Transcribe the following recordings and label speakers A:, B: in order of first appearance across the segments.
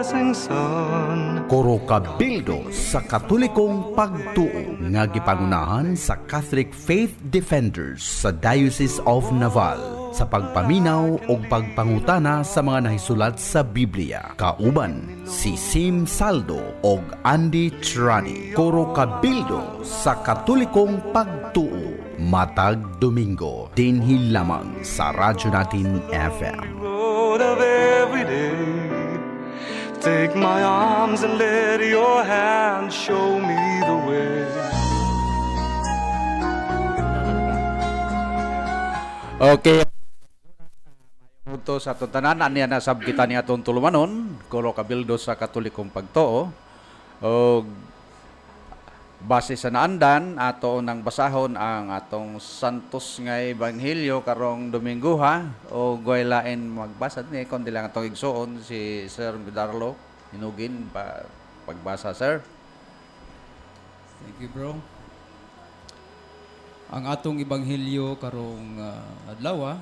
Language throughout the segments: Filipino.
A: rising sun.
B: Koro kabildo sa Katolikong pagtuo nga gipangunahan sa Catholic Faith Defenders sa Diocese of Naval sa pagpaminaw o pagpangutana sa mga nahisulat sa Biblia. Kauban si Sim Saldo o Andy Trani. Koro kabildo sa Katolikong pagtuo matag Domingo dinhi lamang sa radyo natin FM.
A: Road of every day. Take my arms and let your hand show me the way.
C: Okay. Ito sa tuntanan, aniya na sab kita ni atong tulumanon, kuro kabildo sa Katolikong pagtuo. O base sa naandan, ato nang basahon ang atong santos nga ebanghelyo karong Domingo ha. O goylain magbasa ni kundi lang atong igsuon si Sir Darlo hinugin pagbasa, sir.
D: Thank you, bro. Ang atong ebanghelyo karong adlaw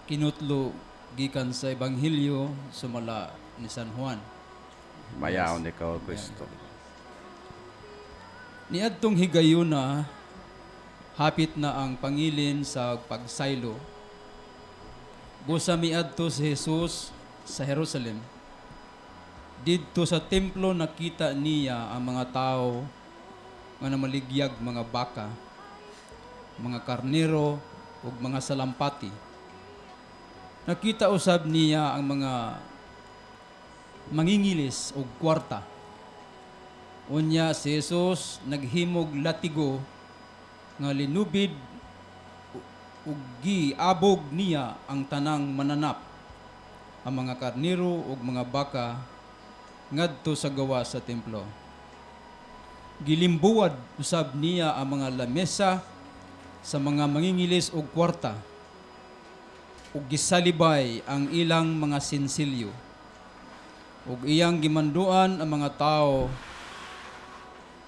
D: kinutlo gikan sa ebanghelyo sumala ni San Juan.
C: Mayaon ikaw, Kristo.
D: Niadtong higayuna hapit na ang pangilin sa pagsaylo. Busa miadto si Jesus sa Jerusalem. Didto sa templo nakita niya ang mga tao nga namaligyag mga baka, mga karnero ug mga salampati. Nakita usab niya ang mga mangingilis og kwarta. Unya si Jesus naghimog latigo nga linubid ug giabog niya ang tanang mananap, ang mga karnero ug mga baka ngadto sa gawa sa templo. Gilimbuwad usab niya ang mga lamesa sa mga mangingilis og kwarta ug gisalibay ang ilang mga sinsilyo ug iyang gimanduan ang mga tao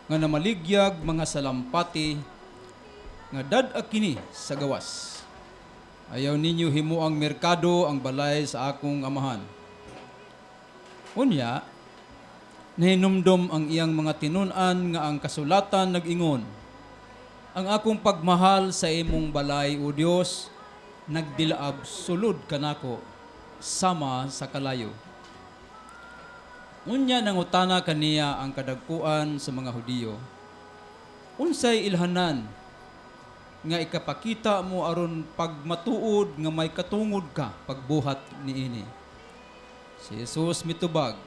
D: nga namaligyag mga salampati nga dad-a kini sa gawas. Ayaw ninyo himuang merkado ang balay sa akong amahan. Unya, nahinumdom ang iyang mga tinun-an nga ang kasulatan nag-ingon, ang akong pagmahal sa imong balay, O Dios, nagdilaab sulod kanako sama sa kalayo. Unya nangutana kaniya ang kadagkuan sa mga Hudiyo, unsay ilhanan nga ikapakita mo aron pagmatuod nga may katungod ka pagbuhat niini? Si Jesus mitubag,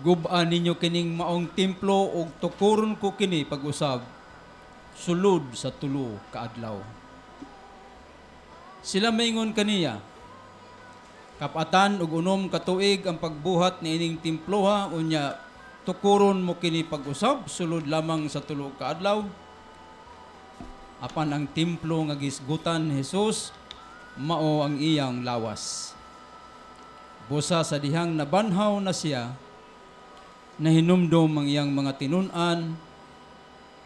D: gub-an ninyo kining maong templo ug tukuron ko kini pag-usab sulod sa tulo ka adlaw. Sila maingon kaniya, kapatan ug unom ka tuig ang pagbuhat ni ining temploha, unya tukuron mo kini pag-usab sulod lamang sa tulo ka adlaw. Apan ang templo nga gisgutan ni Jesus mao ang iyang lawas. Busa sa dihang nabanhaw na siya, nahinumdom ang iyang mga tinun-an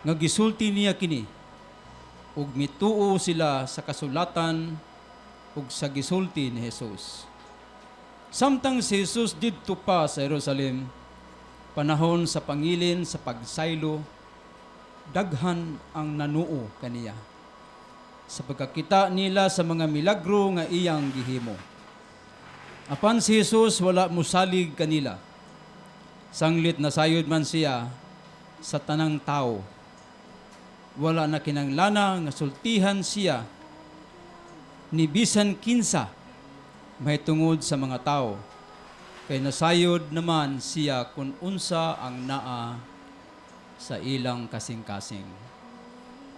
D: nga gisulti niya kini ug mituo sila sa kasulatan ug sa gisulti ni Jesus. Samtang si Jesus didto pa sa Jerusalem, panahon sa pangilin sa pagsaylo, daghan ang nanuo kaniya sa pagkakita nila sa mga milagro nga iyang gihimo. Apan si Jesus wala musalig kanila. Sanglit na sayod man siya sa tanang tao. Wala na kinanglana nga sultihan siya ni bisan kinsa may tungod sa mga tao. Kay nasayod naman siya kung unsa ang naa sa ilang kasing-kasing.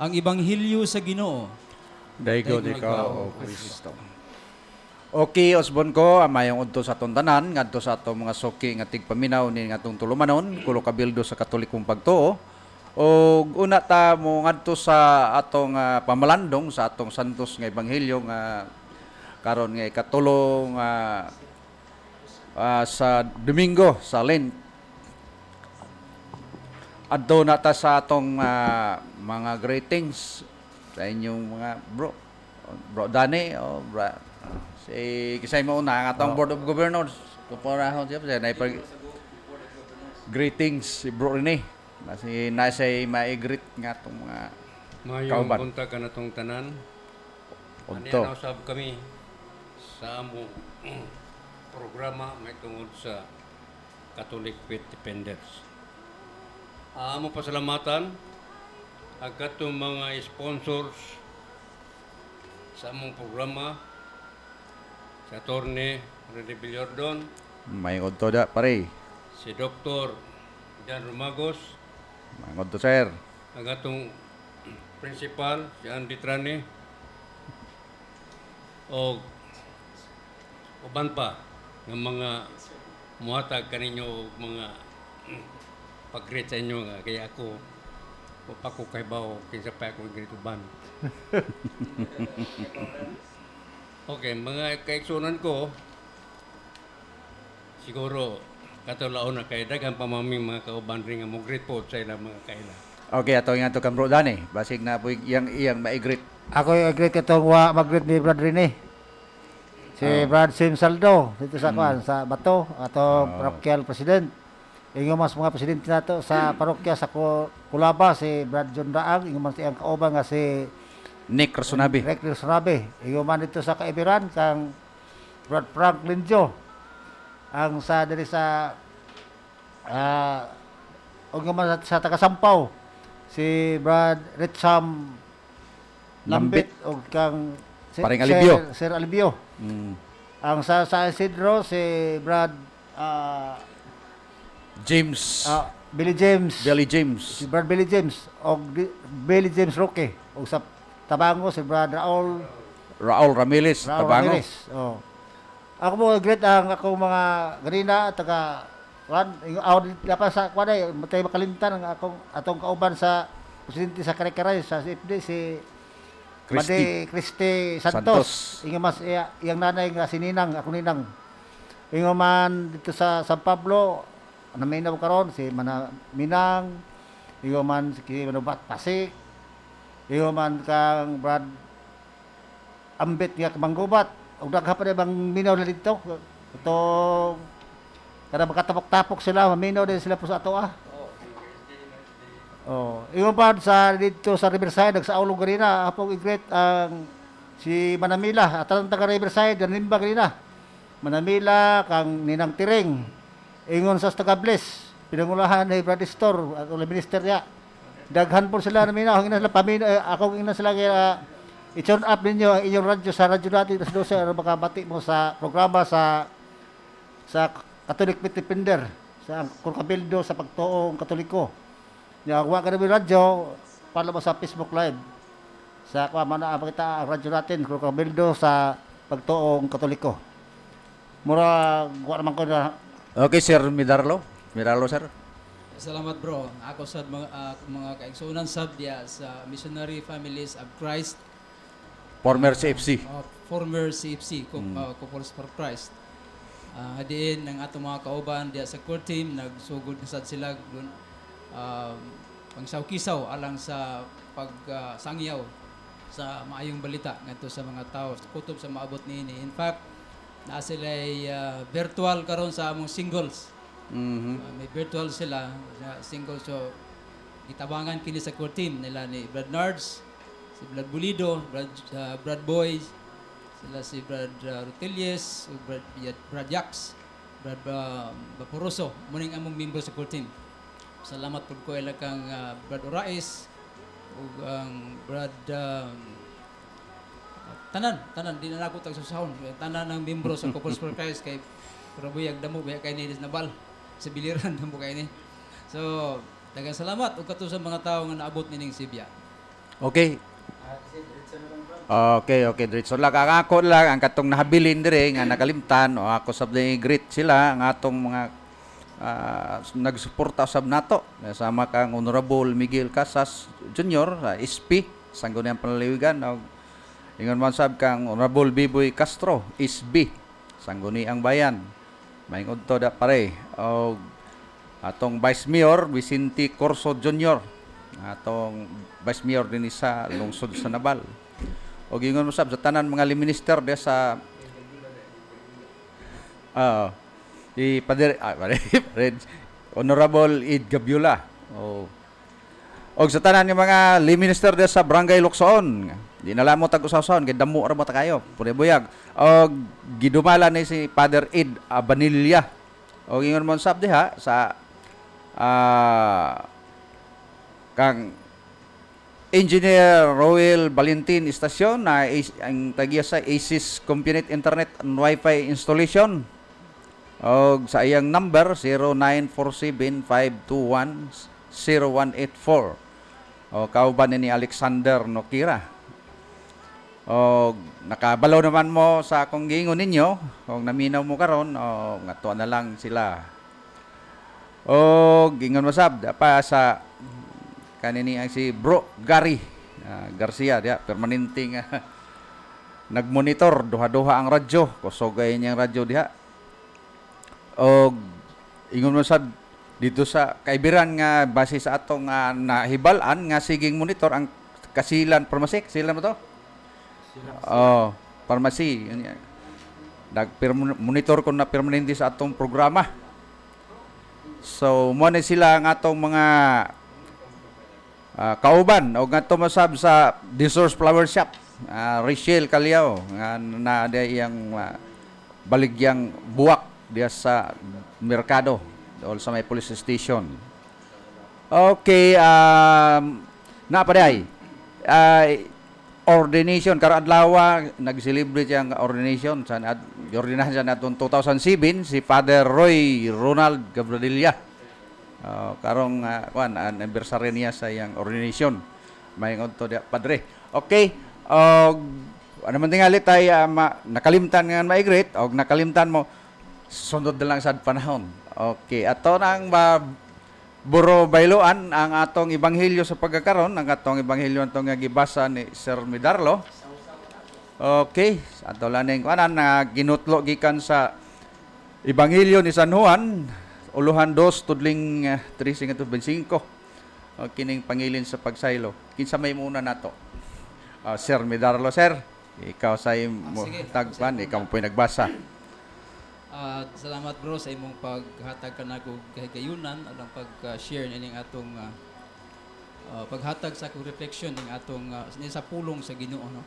D: Ang Ebanghelyo sa Ginoo.
C: Daigo ikaw, O Kristo. Okay, osbon ko, amayong udto sa atong tanan, ngadto sa atong mga suki nga tigpaminaw ni atong tulumanon, kulo kabildo sa Katolikong pagtuo. O una ta mo ngadto sa atong pamalandong sa atong santos nga ebanghelyo nga karon nga ikatulong sa Domingo sa Lent. Adto na ta sa atong mga greetings sa inyong mga bro Dani o Si kisay mo una ang atong Board of Governors. Kuporahon siya na greetings si Bro Rene. Kasi nasay maigreet nga itong mga
E: Mayong
C: kauban.
E: punta ka na tong tanan.
C: Unto.
E: Ano usab kami sa amo programa may tungod sa Catholic Faith Defenders. Amo pasalamatan ang katong mga sponsors sa among programa si Attorney Rene Villordon,
C: May unto da pare.
E: si Dr. Dan Rumagos,
C: May unto sir.
E: ang atong principal si Andy Trane o uban pa ng mga muhatag kaninyo og mga pag-greet sa inyo nga kaya ako pa ko kay bao kinsa pa ako greet uban. Okay, mga kaigsunan ko siguro katulaon na kay daghang pamaming mga kauban ring nga mo greet po sa ilang mga kaila.
C: Okay, ato nga to kang Bro Dani. Basig na po iyang maigreet.
F: Ako yung agree katong wa mag-greet ni Brad Rene. Si Brad Sim Saldo dito sa kuan sa Bato atong parokyal president. Ingon mas mga presidente nato sa parokya sa Kulaba si Brad John Daang, ingon mas iyang kauban nga si
C: Nick Rasunabi.
F: Rector Sorabe. Ingon man dito sa Kaibiran kang Brad Frank Linjo. Ang sa diri sa ingon man sa taga Sampaw si Brad Richam Lambit o kang
C: Paring Alibio.
F: Sir Alibio. Ang sa Isidro si Brad
C: James.
F: Billy James.
C: Billy James.
F: Si Brad Billy James o Billy James Roque o sa Tabango si Brad Raul
C: Raul Ramirez. Tabango.
F: Ramirez. Oh. Ako mo great ang akong mga ganina taga kuan dapat sa kuan ay matay makalimtan ang atong kauban sa presidente sa Karekaray sa CFD si Christy Santos. Ingon mas iyang nanay nga si Ninang, ako Ninang. Ingon man dito sa San Pablo, naminaw karon si Minang, ingon man si Manubat Pasik, ingon man kang Brad Ambit nga Manggubat. Og dagha pa bang minaw na dito. Itong kada makatapok-tapok sila, maminaw din sila po sa ato Oh, ingon pa sa dito sa Riverside nagsaulog ganina apong i-greet ang si Manamila at ang taga Riverside nanimba ganina. Manamila kang Ninang Tiring. Ingon sa taga Bliss pinangulahan ni Brad Store at uli minister niya. Daghan po sila namin ang ina sila pamino ako ina sila kaya i-turn up ninyo ang inyong radyo sa radyo natin sa 12 ano makabati mo sa programa sa Catholic Faith Defender sa Kurkabildo sa pagtuong Katoliko. Ya, wa ka namin radyo, pala mo sa Facebook Live. Sa kwa mana kita ang radyo natin, Kurkabildo sa pagtuong Katoliko. Mura, wa naman ko na.
C: Okay, Sir Miralo, sir.
D: Salamat bro. Ako sa mga kaigsunan sab diya sa Missionary Families of Christ,
C: Former CFC.
D: former CFC, Couples for Christ. Diin ang atong mga kauban diya sa core team nagsugod na sad sila dun pangsaw-kisaw alang sa pagsangyaw sa maayong balita ngadto sa mga tao kutob sa maabot niini. In fact, naa sila virtual karon sa among singles. May virtual sila sa singles so gitabangan kini sa core team nila ni Brad Nards, si Brad Bulido, Brad Boy, sila si Brad Rutilies, Brad Yax, Brad Vaporoso, muning among member sa core team. Salamat pud ko ila kang Brad Orais ug ang Brad tanan di na ako tagsusahon tanan ng membro sa Couples for Christ kay Prabuyag damo biya kay ni Nabal sa biliran damo kay ni. So, daghang salamat ug kato sa mga tawo nga naabot nining Sibya.
C: Okay. Okay, diretso lang. Ang ako lang, ang katong nahabilin dire nga nakalimtan, o ako sab ni greet sila, ang atong mga nagsuporta sab nato. Sama kang Honorable Miguel Casas Jr. sa SP, Sangguniang Panlaliwigan. Ingon man sab kang Honorable Biboy Castro, SB, Sangguniang Bayan. Maingod to da pare. O atong Vice Mayor Vicente Corso Jr. Atong Vice Mayor din sa lungsod sa Nabal. O gingon mo sab sa tanan mga minister de sa Oo. Si Honorable Ed Gabiola. Oh. Og sa tanan ng mga minister sa Barangay Luksoon, di na lang mo tag-usaw-usaon, kay damo ra mo ta kayo, pure buyag. Og gidumala ni si Father Ed Abanilla. Og ingon mo sab diha sa kang Engineer Roel Valentin Stasyon na ang tagiya sa ASIS Component Internet and Wi-Fi Installation. Og sa iyang number 0947-521-0184. O kauban ni Alexander Nokira. O nakabalaw naman mo sa akong giingon ninyo, kung naminaw mo karon, o ngato na lang sila. O gingon mo sab pa sa kanini ang si Bro Gary Garcia dia permanenteng nagmonitor duha-duha ang radyo, kusogay niyang radyo diha. O ingon mo sab dito sa kaibiran nga base sa atong nahibalan nga siging monitor ang Kasilan Pharmacy. Kasilan mo to? Oh, pharmacy. Nag-monitor ko na permanente sa atong programa. So, mo na sila ang atong mga kauban o nga tumasab sa Desource Flower Shop. Rachel Calyao nga na iyang baligyang buwak diya sa merkado doon sa may police station. Okay, napaday. Ordination karon adlaw nag-celebrate ang ordination sa ordinasyon natong 2007 si Father Roy Ronald Gabradilla. Karong anniversary niya sa iyang ordination. May ngonto dia padre. Okay. Ano man tingali tay nakalimtan nga maigret og nakalimtan mo sundot na lang sad panahon. Okay, ato nang buro bayloan ang atong ebanghelyo sa pagkakaron, ang atong ebanghelyo atong nga gibasa ni Sir Midarlo. Okay, ato lang ning kuanan na ginutlo gikan sa ebanghelyo ni San Juan, uluhan 2 tudling 3:25. Kining pangilin sa pagsaylo. Kinsa may muna nato? Sir Midarlo, sir. Ikaw sa imo tagpan, ikaw mo nagbasa.
D: Salamat bro sa imong paghatag kanako kayunan alang pag-share ning atong paghatag sa akong reflection ning atong sa pulong sa Ginoo no.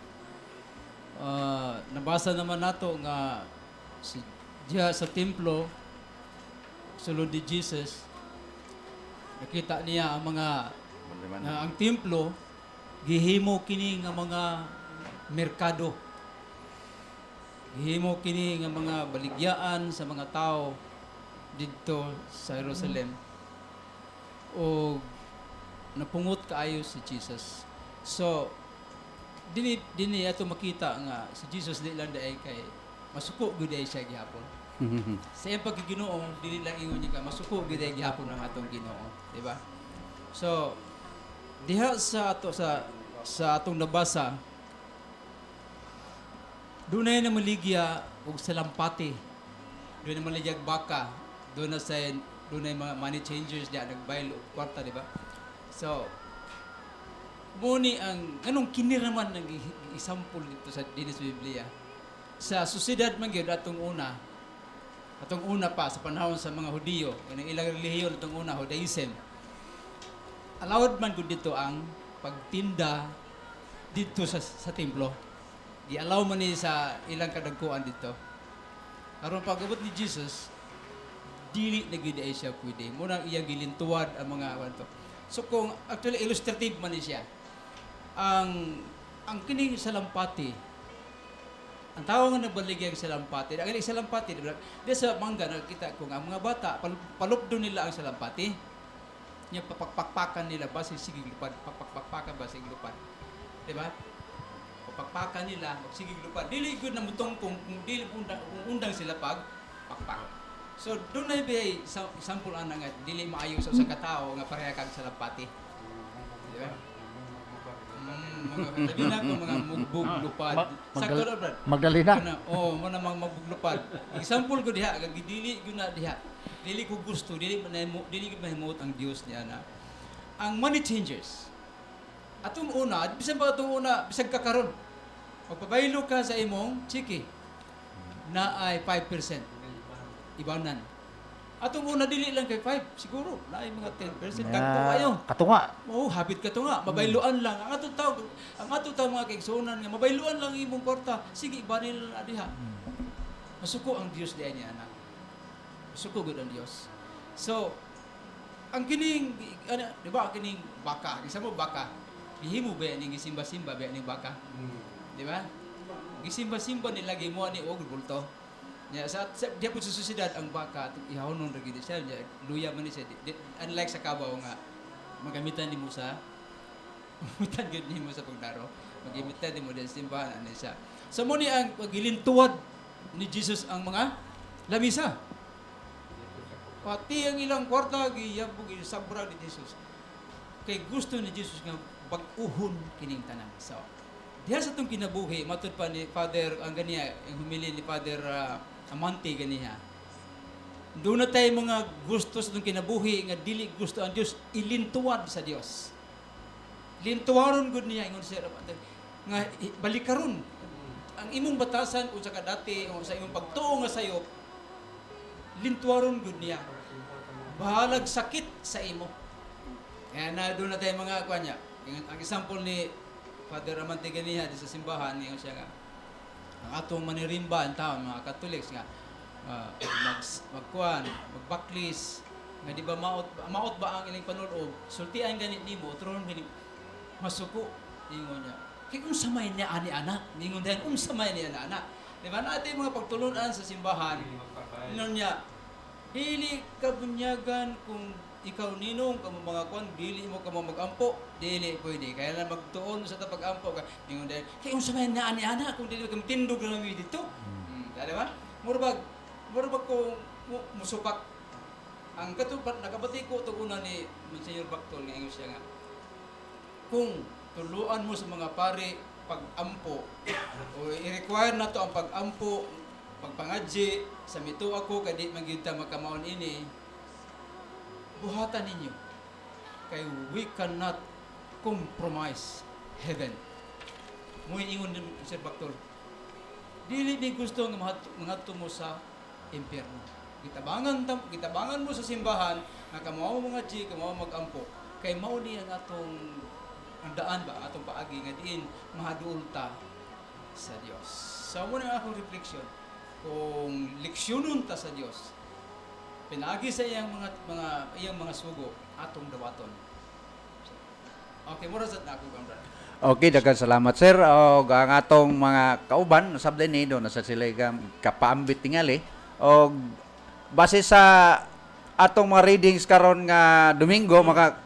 D: Nabasa naman nato nga si diha sa templo sulod ni Jesus nakita niya ang mga ang templo gihimo kini nga mga merkado. Gihimo kini nga mga baligyaan sa mga tao didto sa Jerusalem. O napungot kaayo si Jesus. So dini ato makita nga si Jesus di lang daay kay masuko gud ay siya gihapon. Sa iyang paggiginoo dili lang ingon niya ka masuko gud ay gihapon ang atong Ginoo, di ba? So diha sa ato sa atong nabasa dunay na maligya og salampati. Dunay na maligya baka. Dunay mga money changers diya nagbaylo kwarta, di ba? So muni ang anong kiniraman ng example dito sa dinis Biblia. Sa susidad man gyud atong una pa sa panahon sa mga Hudiyo, ang ilang relihiyon atong una Judaism. Allowed man gud dito ang pagtinda dito sa templo. I-allow man ni sa ilang kadagkuan dito. Aron pag-abot ni Jesus, dili na gid ay siya pwede. Muna iyang gilintuwad ang mga wanto. So kung actually illustrative man ni siya, ang kining salampati, ang tao nga nagbaligya ang salampati, ang ilang salampati, di sa mangga nakita ko nga mga bata, palupdo nila ang salampati. Yung papakpakan nila ba sige lupad, papakpakan ba sige lupad. Di ba? Pagpakan nila, magsigig lupad. Dili good na mutong kung dili undang sila pag pakpak. So doon na ibigay example ana nga dili maayo sa katao nga pareha kag salampati. Di ba? Mga na ko mga mugbog lupad. Sakto ra brad.
F: Magdalena.
D: Mo na magbug lupad. Example ko diha kag dili gyud na diha. Dili ko gusto, dili mahimot ang Dios niya na. Ang money changers. Atong una, bisan pa atong una, bisag kakaron. Magpabaylo ka sa imong chiki na ay 5%. ibanan. Atong una dili lang kay 5 siguro na mga 10% kadto ayo.
F: Katunga.
D: Oh, habit ka to nga, mabayluan lang. Ang atong tao mga kaigsunan nga mabayluan lang imong kwarta. Sige, ibanin lang na diha. Masuko ang Dios diay ni anak. Masuko gud ang Dios. So, ang kining di ba kining baka, isa mo baka. Gihimo ba ning gisimba-simba ba ning baka? Di ba? Gisimba-simba nila gimo ni og bulto. Ya sa dia po sa susidad ang baka ihawon ra gid siya, luya man ni siya. Unlike sa kabaw nga magamitan nimo sa magamitan gid nimo sa pagdaro. Magamitan nimo din simbahan ani siya. So mo ni ang pagilintuwad ni Jesus ang mga lamisa. Pati ang ilang kwarta giyabog sabra ni Jesus. Kay gusto ni Jesus nga pag-uhon kining tanan. So diha sa itong kinabuhi, matud pa ni Father, ang ganiya, yung humili ni Father Amante ganiya. Doon na tayo mga gusto sa itong kinabuhi, nga dili gusto ang Diyos, ilintuwad sa Diyos. Lintuwaron gud niya, ingon siya, nga balikaron. Ang imong batasan, kung sa kadati, o sa imong pagtuo nga sayo, lintuwaron gud niya. Bahalag sakit sa imo. Kaya na doon na tayo mga kuha niya. Ang example ni Father Amante ganiha di sa simbahan niya siya nga ang atong manirimba ang taon mga Catholics nga magkuan magbaklis nga di ba maot ba ang ilang panulob sultian ganit nimo tron gani masuko ingon niya kay unsa may niya ani anak ningon din unsa may niya anak di ba natin mga pagtulunan sa simbahan inon niya dili ka bunyagan kung ikaw ninong kamo mga kwan dili mo kamo magampo dili pwede kaya lang magtuon sa pag-ampo ka ningon dahil kay unsa man na ani ana kung dili ka tindog lang mi dito di ba murabag ko musupak ang katupat nakabati ko to una ni Monsignor Bactol nga ingon siya nga kung tuluan mo sa mga pare pag-ampo o i-require na to ang pag-ampo pagpangadji sa mito ako kay di magita makamawon ini buhatan ninyo kay we cannot compromise heaven. Muy ingon din Sir Bactol. Dili ni gusto nga mangadto mo sa impyerno. Gitabangan mo sa simbahan nga kamo mga G, kamo magampo. Kay mao ni ang atong ang daan ba atong paagi nga diin mahadulta sa Dios. So mo na akong reflection kung leksyonon ta sa Dios. Pinagi sa iyang mga sugo atong dawaton. Okay, mura sa nako kamra.
C: Okay, daghang salamat sir. Og ang atong mga kauban sabday ni do na sa sila kapaambit tingali. Og base sa atong mga readings karon nga Domingo maka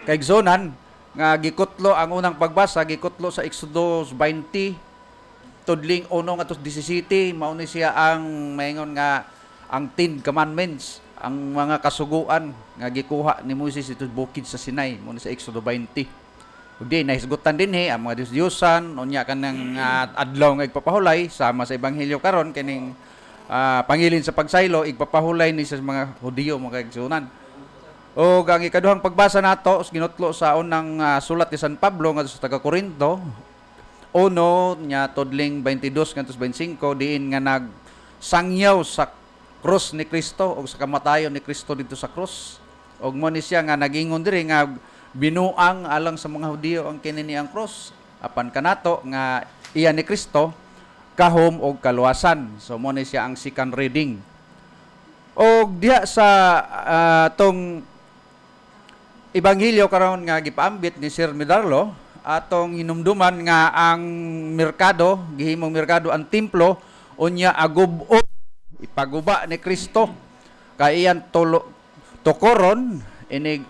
C: kaigsonan nga gikutlo ang unang pagbasa gikutlo sa Exodus 20 tudling 1 ngadto 17 mao ni siya ang maingon nga ang 10 commandments ang mga kasuguan nga gikuha ni Moses ito bukid sa Sinai mo sa Exodo 20. Ug di nahisgutan dinhi ang mga Diyos-Diyosan unya kanang adlaw nga igpapahulay sama sa ebanghelyo karon kining pangilin sa pagsaylo igpapahulay ni sa mga Hudiyo mga kaigsunan. Ug ang ikaduhang pagbasa nato ginutlo sa unang sulat ni San Pablo ngadto sa taga Corinto 1 nya tudling 22 ngadto 25 diin nga nagsangyaw sa cross ni Kristo o sa kamatayon ni Kristo dito sa cross. Og mo ni siya nga nagingon diri nga binuang alang sa mga Hudiyo ang kinini ang cross. Apan kanato nga iya ni Kristo kahom og kaluwasan. So mo ni siya ang second reading. Og diha sa tong ebanghelyo karon nga gipaambit ni Sir Medarlo atong hinumduman nga ang merkado gihimong merkado ang templo unya agub-o ipaguba ni Kristo kay iyan tukoron inig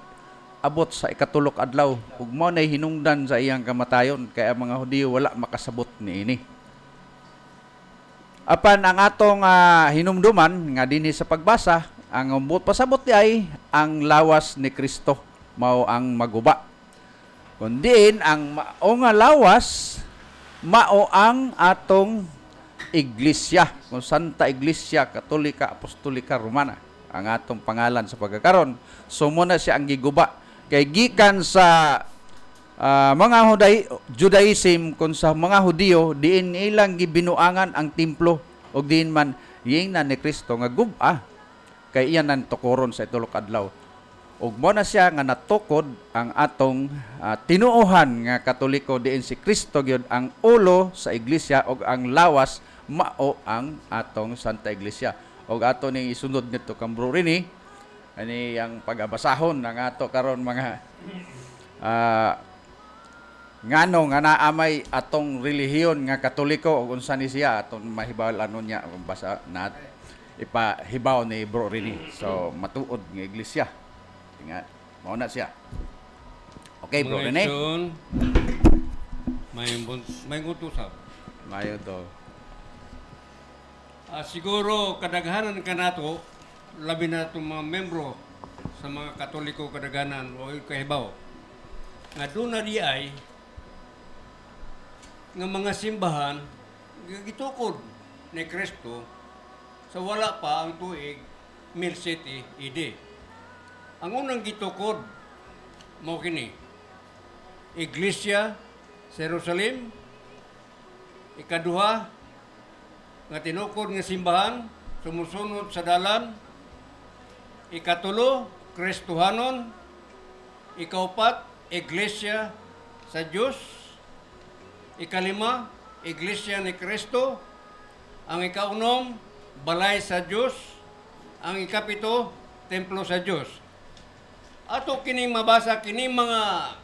C: abot sa ikatulok adlaw ug mao nay hinungdan sa iyang kamatayon kay ang mga Hudiyo wala makasabot niini. Apan ang atong hinumduman nga dinhi sa pagbasa ang umbot pasabot ay ang lawas ni Kristo mao ang maguba. Kundiin ang mao nga lawas mao ang atong Iglesia, kung Santa Iglesia Katolika Apostolika Romana ang atong pangalan sa pagkakaron. So muna siya ang giguba kay gikan sa mga Judaism kung sa mga Hudiyo diin ilang gibinuangan ang templo og diin man yingnan ni Kristo nga guba kay iyan ang tukuron sa itulok adlaw. Ug mo na siya nga natukod ang atong tinuohan nga Katoliko diin si Kristo gyud ang ulo sa iglesia ug ang lawas mao ang atong Santa Iglesia. Ug ato ning isunod nito kang Bro Rini ani ang pag-abasahon ng ato karon mga ngano nga naamay atong relihiyon nga Katoliko ug unsa ni siya atong mahibal-anon niya basa na ipahibaw ni Bro Rini. So matuod nga iglesia. Nga mao na siya. Okay, Bro
E: Mga
C: Rini.
E: igsoon, may utusap.
C: Mayo to.
E: Siguro kadaghanan ka nato, labi na itong mga membro sa mga Katoliko kadaghanan o kahibaw. Nga doon na di ay nga mga simbahan gitukod ni Kristo sa wala pa ang tuig 1070 AD. Ang unang gitukod mao kini Iglesia sa Jerusalem, ikaduha nga tinukod nga simbahan sumusunod sa dalan, ikatulo Kristohanon, ikaupat Iglesia sa Diyos, ikalima Iglesia ni Kristo, ang ikaunom balay sa Diyos, ang ikapito templo sa Diyos. Ato kining mabasa kining mga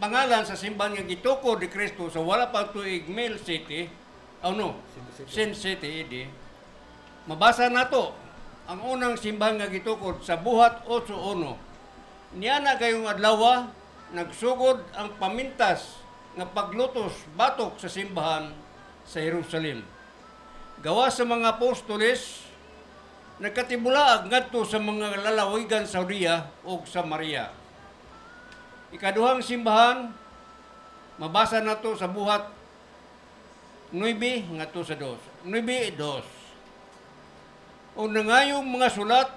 E: pangalan sa simbahan nga gitukod ni Kristo sa wala pa tuig 1070 AD. Mabasa nato ang unang simbahan nga gitukod sa buhat 8:1. Niya na gayong adlaw nagsugod ang pamintas nga paglutos batok sa simbahan sa Jerusalem. Gawa sa mga apostoles, nagkatibulaag ngadto sa mga lalawigan sa Judea ug Samaria. Ikaduhang simbahan, mabasa nato sa buhat 9 ngadto sa 2. 9:2. O nangayong mga sulat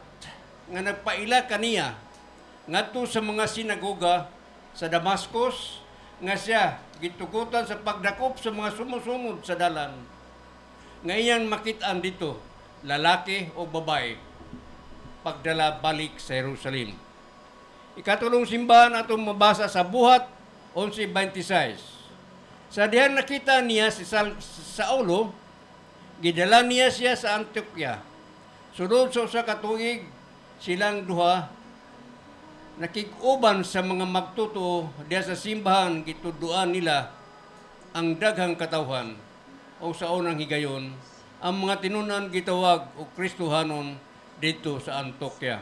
E: nga nagpaila kaniya ngadto sa mga sinagoga sa Damascus nga siya gitugutan sa pagdakop sa mga sumusunod sa dalan. Nga iyang makitaan dito, lalaki o babae, pagdala balik sa Jerusalem. Ikatulong simbahan atong mabasa sa buhat 11:26. Sa diyan nakita niya si Saulo, gidala niya siya sa Antioquia. Sunod sa usa ka tuig, silang duha nakig-uban sa mga magtutuo diya sa simbahan, gituduan nila ang daghang katawhan o sa unang higayon ang mga tinunan gitawag o Kristohanon dito sa Antioquia.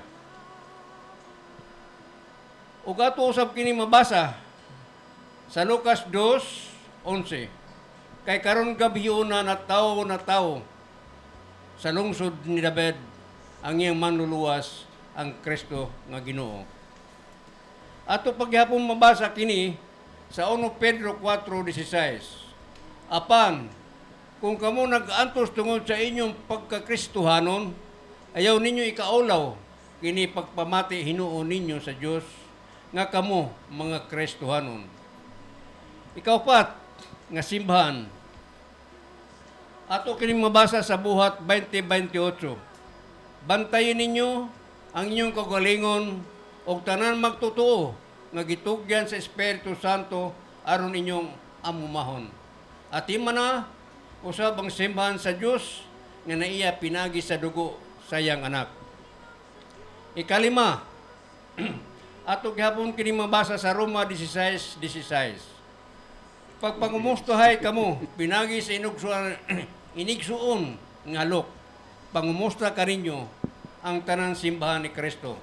E: Ug ato usab kini mabasa sa Lucas 2:11. Kay karon gabiyon na tawo sa lungsod ni David ang iyang manluluwas ang Kristo nga Ginoo. Ato paghapon mabasa kini sa 1 Pedro 4:16. Apan kung kamo nag-antos tungod sa inyong pagkakristohanon, ayaw ninyo ikaulaw kini pagpamati hinuon ninyo sa Dios nga kamo mga Kristohanon. Ikaupat nga simbahan. Ato kini mabasa sa buhat 20:28. Bantayin ninyo ang inyong kagalingon og tanan magtotoo nga gitugyan sa Espiritu Santo aron inyong amumahon. At na usab ang simbahan sa Dios nga naiya pinagi sa dugo sa iyang anak. Ikalima, ato gihapon kini mabasa sa Roma 16:16. Pagpangumustahay kamo pinagi sa inigsuon nga alok, pangumusta kaninyo ang tanang simbahan ni Kristo.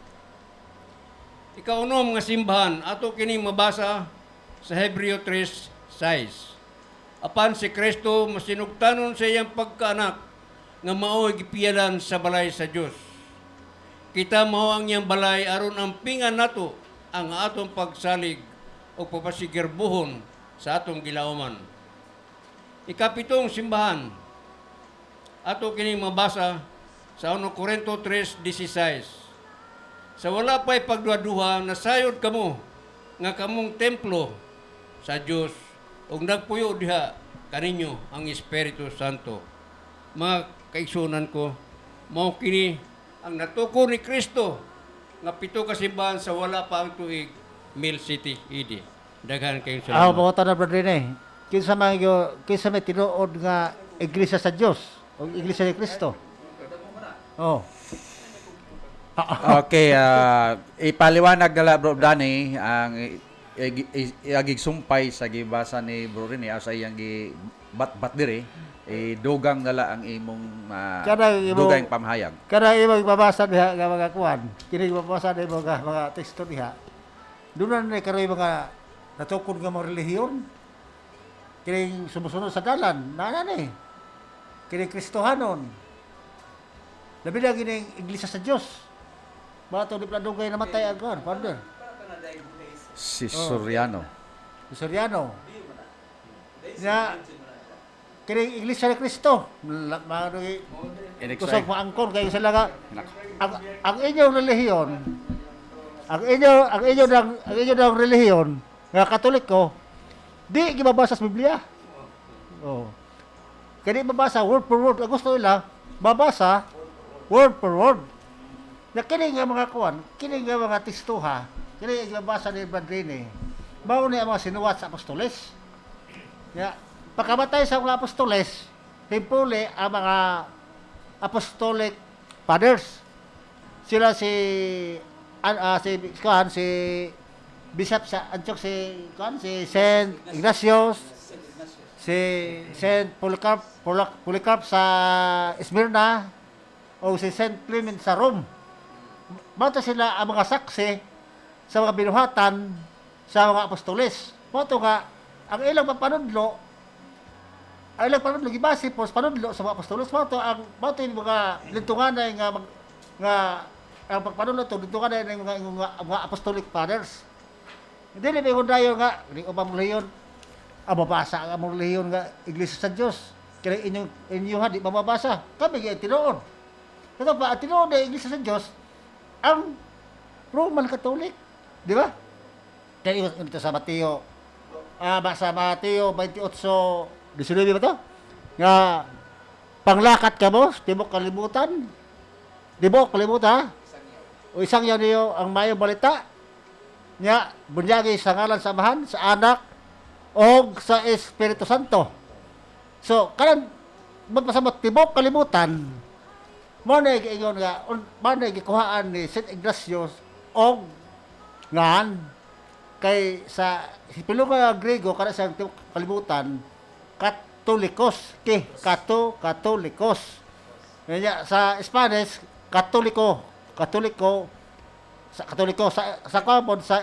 E: Ikaunom nga simbahan, ato kining mabasa sa Hebreo 3:6. Apan si Kristo masinugtanon sa iyang pagkaanak nga mao'y gipiyalan sa balay sa Dios. Kita mao ang iyang balay aron ampingan nato ang atong pagsalig o papasigirbuhon sa atong gilauman. Ikapitong simbahan, ato kining mabasa sa 1 Corinto 3:16. Sa wala pa'y pagduha-duha, nasayod kamo nga kamong templo sa Dios ug nagpuyo diha kaninyo ang Espiritu Santo. Mga kaigsunan ko, mao kini ang natuko ni Kristo nga pito ka simbahan sa wala pa ang tuig Mill City, ED. Daghan kayong
F: Ako
E: salamat.
F: po na brother ni. Kinsa may tinuod nga iglesia sa Dios o iglesia ni Kristo. Oh.
C: Okay, ipaliwanag nila Bro Danny ang iagig sumpay sa gibasa ni Bro Rene sa iyang bat diri dugang nala ang imong
F: Kada imong-
C: dugang pamahayag.
F: Kada imong babasa diha nga mga kuan, kini babasa na imong mga teksto diha. Doon na karoy mga natukod nga mga relihiyon. Kini sumusunod sa dalan, nana ni. Kini Kristohanon. Labi na gining iglesia sa Dios. Bato di pladugay namatay ang kuan, father.
C: Si Soriano.
F: Soriano. Na kini iglesia ni Kristo. Kusog maangkon kayo sila nga ang inyong relihiyon ang inyo ng relihiyon nga Katoliko di gibabasa sa Biblia. Oh. Kani babasa word for word. Ang gusto nila babasa word for word. Na kini nga mga kuan, kini nga mga tekstuha, kini nga babasa ni Badrini. Mao ni ang mga sinuwat sa apostoles. Ya, pagkamatay sa mga apostoles, himpuli ang mga apostolic fathers. Sila si Bishop sa Antioch, si Saint Ignatius, si Saint Polycarp sa Smyrna, o si Saint Clement sa Rome. Mato sila ang mga saksi sa mga binuhatan sa mga apostoles. Mato nga ang ilang papanudlo gibase po sa panudlo sa mga apostoles. Mato yung mga lintunganay nga ang pagpanudlo to lintunganay ng mga apostolic fathers. Hindi na may hundayo nga ni ubang relihiyon mababasa ang among relihiyon nga iglesia sa Dios. Kaya inyo di mababasa. Kami gyud tinuod. Ito pa ang tinuod na iglesia sa Dios ang Roman Catholic, di ba? Kaya ito sa Mateo, sa Mateo 28:19 ba to? Nga panglakat ka mo, tibok kalimutan. Tibok kalimutan. O isang yan niyo ang mayong balita. Nya bunyagi sa ngalan sa Amahan, sa Anak, o sa Espiritu Santo. So, kanang magpasabot tibok kalimutan. Mo na giingon nga, mo na gikuhaan ni Saint Ignatius og ngan kay sa pilo nga Grego kada sa kalibutan Katolikos Katolikos. Kanya sa Spanish Katoliko sa kapon sa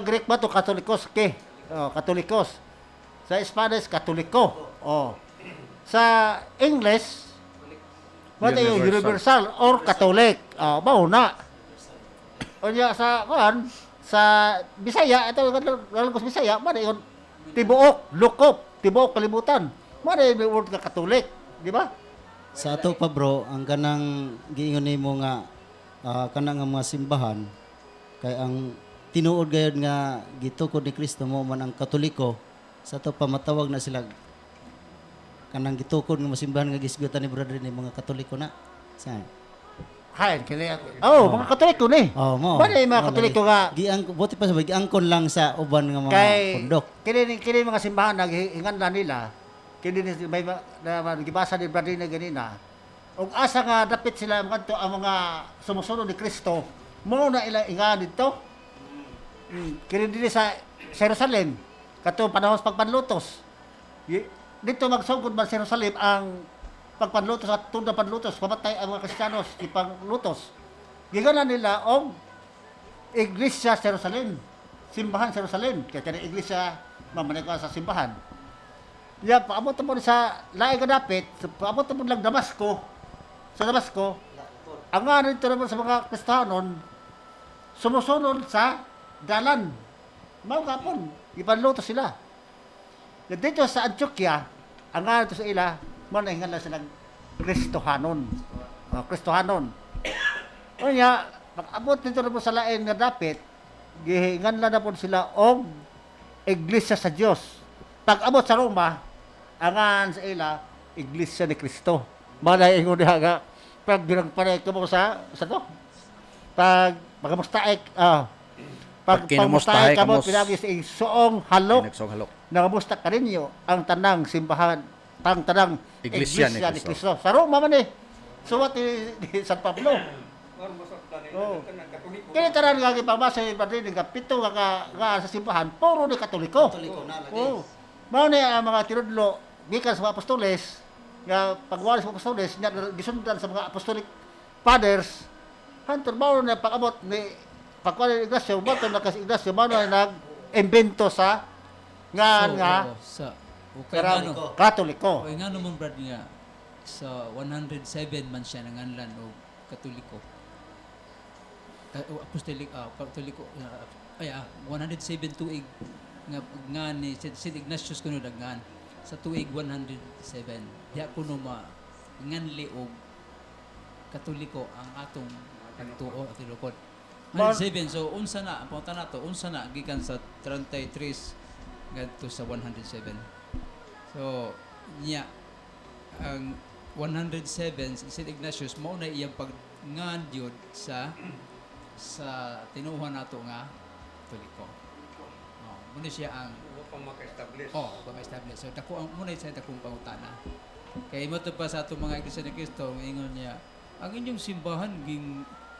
F: Greek ba to Katolikos Katolikos. Sa Spanish Katoliko. Sa English, what yung universal or Catholic. Mauna. O niya sa Bisaya, ito yung Bisaya, mana yung tibuok, lukop, tibuok kalimutan. Mana yung word ka Catholic, di ba?
G: Sa ato pa bro, ang kanang giingon nimo nga kanang nga mga simbahan kay ang tinuod gayud nga gitukod ni Kristo mo man ang Katoliko. Sa ato pa matawag na sila kanang gitukod nga masimbahan nga gisgutan ni brother ni mga Katoliko na. Sa
F: Hain, mga Katoliko ni.
G: mo.
F: Mana yung mga Katoliko nga
G: buti pa sa giangkon lang sa uban nga mga
F: kay
G: pundok.
F: kini mga simbahan naghingan na nila kini may gibasa ni brother na ganina ug asa nga dapit sila ngadto ang mga sumusunod ni Kristo mo na ila ingan dito kini dinhi sa Jerusalem kato panahon sa pagpanlutos dito magsugod man sa Jerusalem ang pagpanlutos at tunda panlutos pamatay ang mga Kristiyanos ipanglutos giganan nila og Iglesia Jerusalem simbahan Jerusalem kaya kani iglesia mamanikaw sa simbahan. Ya, paabot mo sa laing kadapit, paabot mo lang Damasco. Sa Damasco, ang nga nito naman sa mga Kristiyanon, sumusunod sa dalan. Mao kapon, ipanluto sila. Dito sa Antioquia, ang nga nito sa ila, manahingan lang silang Kristohanon. Kristohanon. O niya, pag-abot nito naman sa laing kadapit, gihingan lang na po sila og Iglesia sa Diyos. Pag-abot sa Roma, angan sa ila, Iglesia ni Kristo. Malay ingon diha nga pag birang panay ko mo sa to. Pagkamustaay
C: Pag kinamustahay
F: ka mo
C: kamos-
F: pinagi sa isuong halok
C: Pinagsong halok.
F: nangamusta ka ninyo ang tanang simbahan tanang
C: Iglesia ni
F: ni
C: Cristo.
F: Cristo. Sa Roma man suwat ni San Pablo. Oh. Kaya tanan nga gipamasa ni Padre nga pito nga sa simbahan puro ni Katoliko.
G: Katoliko na lagi.
F: Oh. Mao ni ang mga tinudlo gikan sa mga apostoles nga pagwali sa mga apostoles nya gisundan sa mga apostolic fathers hantud mao na pag-abot ni pagwali ni Ignacio bato na kasi Ignacio mao na nag-imbento sa nga
D: sa okay
F: karang
D: ngano.
F: Katoliko.
D: Okay ngano man brad nga sa 107 man siya nanganlan og Katoliko. Katoliko 107 tuig nga ni St. Ignatius kuno daghan sa tuig 107 diha kuno nganli og Katoliko ang atong pagtuo at tilukod. 107 so unsa na ang punta nato unsa na gikan sa 33 ngadto sa 107. So niya ang 107 si St. Ignatius mao na iyang pagngan gyud sa tinuhan nato nga Katoliko. Muna siya ang
E: Upang maka-establish.
D: pag-establish. So dako ang muna siya dakong pangutana. Kay mo pa sa ato mga Iglesia ni Cristo ingon niya ang inyong simbahan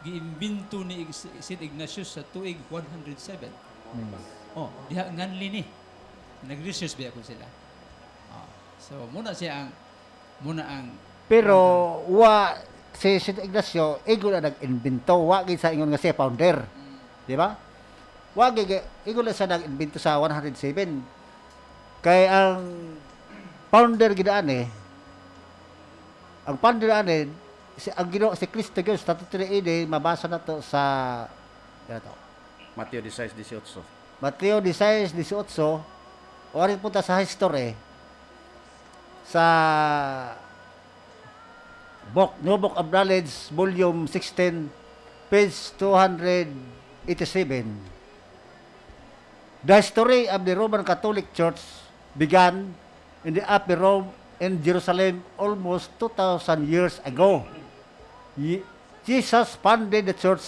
D: giimbento ni St. Ignatius sa tuig 107. Diha nganli ni. Nag-research ba ko sila. So muna ang
F: Pero si St. Ignacio igon na nag-imbento wa gid sa ingon nga siya founder. Di ba? Wa gid igon na sa nag-imbento sa 107. Kay ang founder gid ani ang founder ani ang Ginoo si Cristo gyud sa 33 AD mabasa na to sa to.
C: Mateo 16:18.
F: Mateo 16:18 ori punta sa history sa New Book of Knowledge, Volume 16, page 287. The story of the Roman Catholic Church began in the Upper Rome in Jerusalem almost 2,000 years ago. Jesus founded the church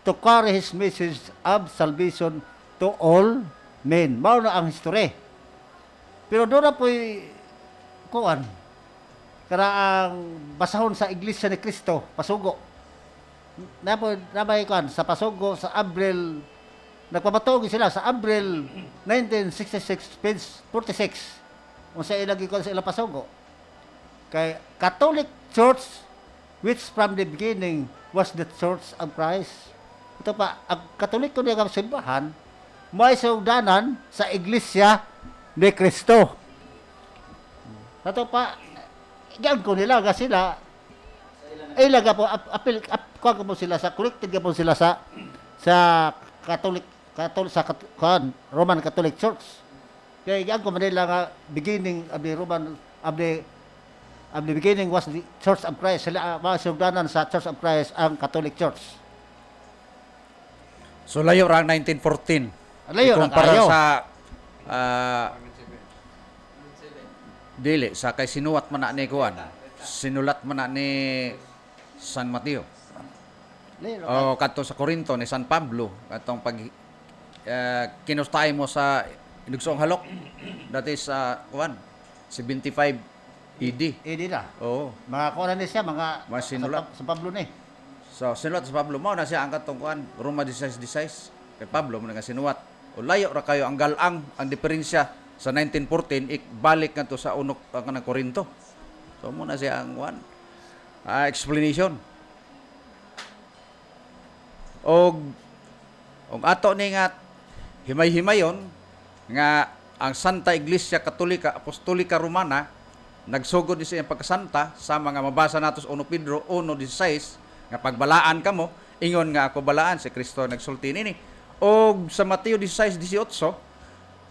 F: to carry his message of salvation to all men. Mao na ang history. Pero doon na po'y kuan karaang basahon sa Iglesia ni Cristo pasugo nabay kuan sa pasugo sa Abril nagpamatuog sila sa Abril 1966 page 46 unsa ilagi ko sa ilang pasugo kay Catholic Church which from the beginning was the Church of Christ. Ito pa ang Katoliko nga simbahan may sugdanan sa Iglesia ni Cristo. Ito pa yan ko nila kasi sila ilaga po apil kuha ko po sila sa connected po sila sa Catholic sa Roman Catholic Church. Kaya yan ko manila nga beginning of the Roman of the beginning was the Church of Christ. Sila masugdanan sa Church of Christ ang Catholic Church.
C: So layo ra ang 1914.
F: Layo ra
C: Ikumpara
F: kayo.
C: sa dili sa kay sinuwat man na ni kuan. Sinulat man na ni San Mateo.
F: Layo ra
C: O kadto sa Corinto ni San Pablo atong pag kinustay mo sa Inugsong Halok. That is kuan 75 AD.
F: di na.
C: Oo.
F: Mga kuha ni siya, mga
C: Mga sinulat.
F: sa Pablo ni.
C: So sinulat sa Pablo mao na siya ang katong kuan Roma 16:16 kay Pablo mo nga sinuwat. O layo ra kayo ang galang ang diferensya sa 1914 balik ngadto sa unok kanang Corinto. So mo na siya ang kuan explanation. Og ato ni nga himay-himayon nga ang Santa Iglesia Katolika Apostolika Romana nagsugod ni siya pagkasanta sa mga mabasa nato sa 1 Pedro 1:16 nga pagbalaan kamo ingon nga ako balaan si Kristo nagsulti nini. Og sa Mateo 16:18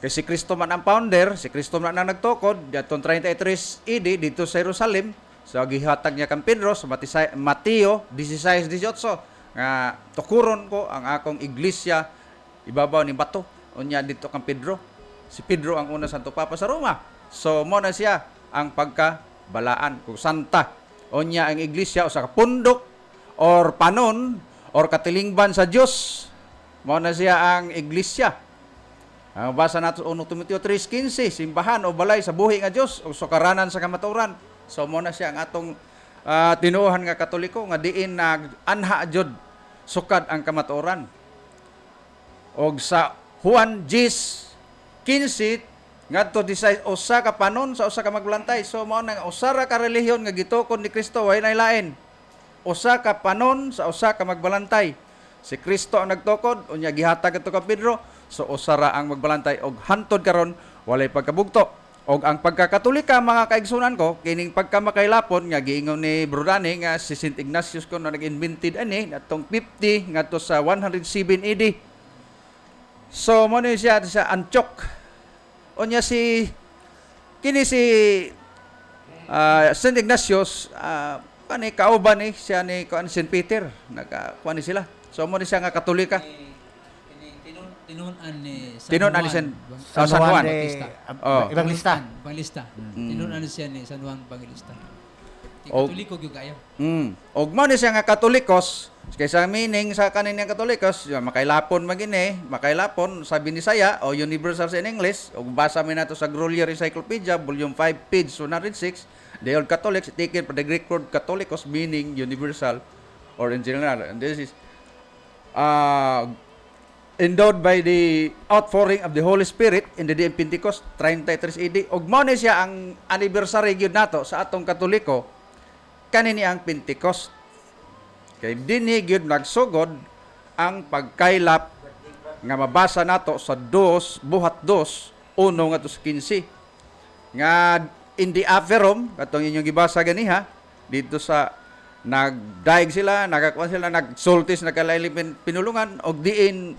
C: kay si Kristo man ang founder, si Kristo man ang nagtukod datong 33 AD dito sa Jerusalem. So gihatag niya kang Pedro sa Mateo 16:18 nga tukuron ko ang akong iglesia ibabaw ni bato. Unya dito kang Pedro. Si Pedro ang una santo papa sa Roma. So mo na siya ang pagkabalaan kung santa. Unya ang iglesia usa ka pundok or panon or katilingban sa Dios. Mao na siya ang iglesia. Ang basa nato 1 Timoteo 3:15, simbahan o balay sa buhi nga Dios o sukaranan sa kamatuoran. So mao na siya ang atong tinuohan nga Katoliko nga diin nag-anha jud sukad ang kamatuoran. Og sa Juan 10:15 ngadto disay usa ka panon sa usa ka magbulantay. So mao nang usa ra ka relihiyon nga gitukod ni Kristo way nay lain. Usa ka panon sa usa ka magbalantay. Si Kristo ang nagtukod unya gihatag adto ka Pedro. So usa ra ang magbalantay og hantod karon walay pagkabugto. Og ang pagkakatolika mga kaigsunan ko kining pagkamakaylapon nga giingon ni Brodani nga si St. Ignatius ko na nag-invented ani atong 50 ngadto sa 107 AD. So mo ni siya sa Antioch. Unya si St. Ignatius kani kauban ni siya ni St. Peter nagkuan ni sila. So mo ni siya nga katolika.
D: Tinunan ni
C: Tinunan ni San Juan.
F: Evangelista.
D: Evangelista. Tinunan siya ni San Juan Evangelista.
C: Og-
D: Katoliko gyud kayo.
C: Og mo ni siya nga Katolikos, kaysa meaning sa kaninang Katolikos, makailapon magini, makailapon sabi ni saya o universal in English, og basa mi nato sa Grolier Encyclopedia, volume 5, page 106, the old Catholics taken from the Greek word Catholicos meaning universal or in general. And this is endowed by the outpouring of the Holy Spirit in the day of Pentecost, 33 AD. Og mao ni siya ang anniversary gyud nato sa atong Katoliko kanini ang Pentecost. Kay dinhi gyud nagsugod ang pagkaylap nga mabasa nato sa buhat 2, 1 ngadto sa 15. Nga in the Averroes, katong inyong gibasa ganiha dito sa nagdaig sila, nagakuan sila, nagsultis, nagkalaylip pinulungan og diin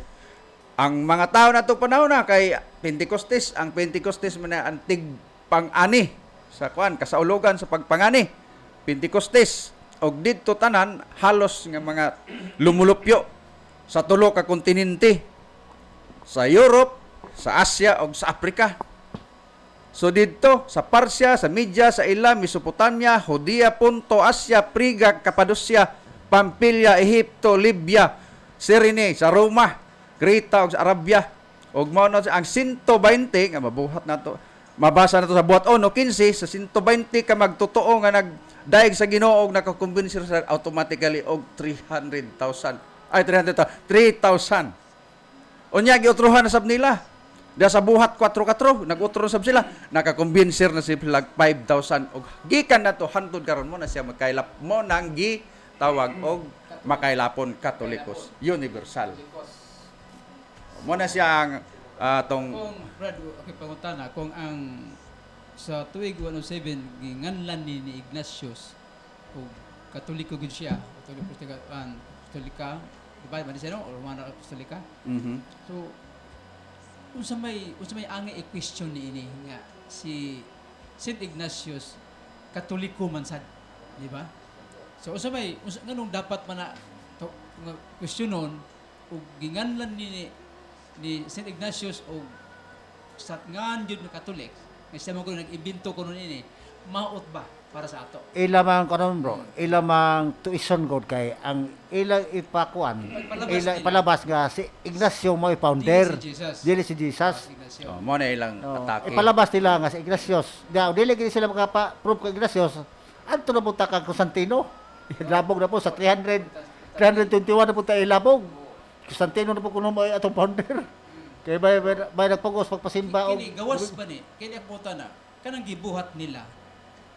C: ang mga tao na itong panahon na kay Pentecostes, ang Pentecostes man na antig pang-ani sa kuan kasaulugan sa pagpangani. Pentecostes og didto tanan halos nga mga lumulupyo sa tulo ka kontinente, sa Europe, sa Asia ug sa Africa. So didto sa Parsia, sa Media, sa Elam, Mesopotamia, Judea, Ponto, Asia, Frigia, Cappadocia, Pamphylia, Ehipto, Libya, Cyrene, sa Roma, Creta ug sa Arabia. Ug mao na ang 120 nga mabuhat nato. Mabasa nato sa buhat 1:15 sa 120 ka magtotoo nga nagdaig sa Ginoo ug nakakumbinser sa automatically og 300,000. 3,000. Unya giutrohan na sab nila. Da sa buhat 4-4 nag-utro sab sila, nakakumbinser na sila 5,000 og gikan nato hantod karon mo na siya magkailap mo nang gitawag og makailapon Katolikos universal. Mo na siya ang tong
D: Kung Brad, okay pangutana kung ang sa tuig 107 ginganlan ni Ignatius o Katoliko gid siya, Katolika, diba ba siya no? Or Romano Apostolika? So unsa may angi i-question ni ini nga si St. Ignatius Katoliko man sad, di ba? So unsa nganong dapat man na nga questionon o ginganlan ni St. Ignatius o satngan jud na Katolik nga siya mo ko nag-imbento ko nun ini maot ba para sa ato?
F: Ilamang kanon bro, ilamang tuition god kay ang ilang ipakuan, ilang ipalabas nga si Ignacio mo founder. Dili si Jesus.
D: Ignacio.
C: mo na ilang atake.
F: Ipalabas nila nga si Ignatius. Dili gid sila makapa-prove kay Ignatius. Adto na punta kang Constantino. Labog na po sa 321 na punta ilabog. Constantino na po kuno mo atong founder. Kay bay nagpugos pagpasimba og
D: Kini gawas ba ni? Kini aputa na kanang gibuhat nila.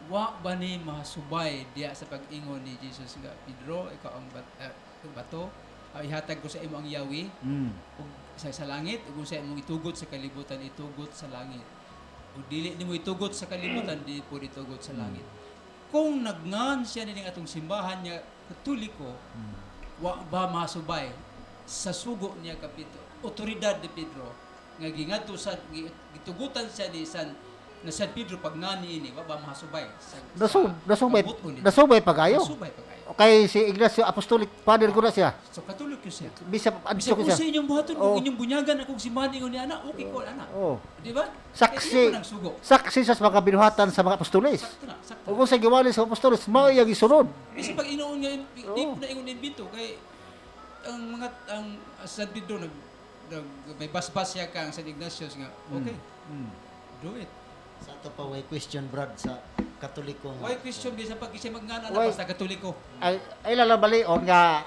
D: Wa ba ni masubay diya sa pag-ingon ni Jesus nga Pedro, ikaw ang bato, ihatag ko sa imo ang yawi ug sa langit ug sa imong itugot sa kalibutan itugot sa langit. Ug dili nimo itugot sa kalibutan di po itugot sa langit. Kung nagngan siya ning atong simbahan niya Katoliko, wa ba masubay sa sugo niya kapito otoridad ni Pedro nga gingadto sa gitugutan siya ni San Pedro pag ngani ini wa ba mahasubay sa
F: nasubay pagayo.
D: Nasubay pagayo.
F: Okay, si Ignacio Apostolic Father ko na siya.
D: So Katoliko ko siya.
F: Bisa
D: Bisa
F: adto
D: ko
F: ko
D: sa
F: siya.
D: inyong buhaton,
F: Oh.
D: kung inyong bunyagan akong si Manny o ni Ana, okay ko, Ana.
F: Oh.
D: Di ba?
F: Saksi.
D: Eh, di mo nang sugo.
F: Saksi sa mga binuhatan sa mga apostoles.
D: Sakto na, sakto.
F: O kung sa giwali sa apostoles, mao iyang gisunod.
D: Kasi pag inuon nga, di
F: Oo.
D: ko na ingon imbento, kay ang San Pedro, may basbas siya kang San Ignatius nga, okay, do it.
G: Sa ato pa way question Brad sa Katoliko nga.
D: Why Christian, bisa pag isa magngana
F: Why?
D: na basta Katoliko.
F: Ay lalabalion nga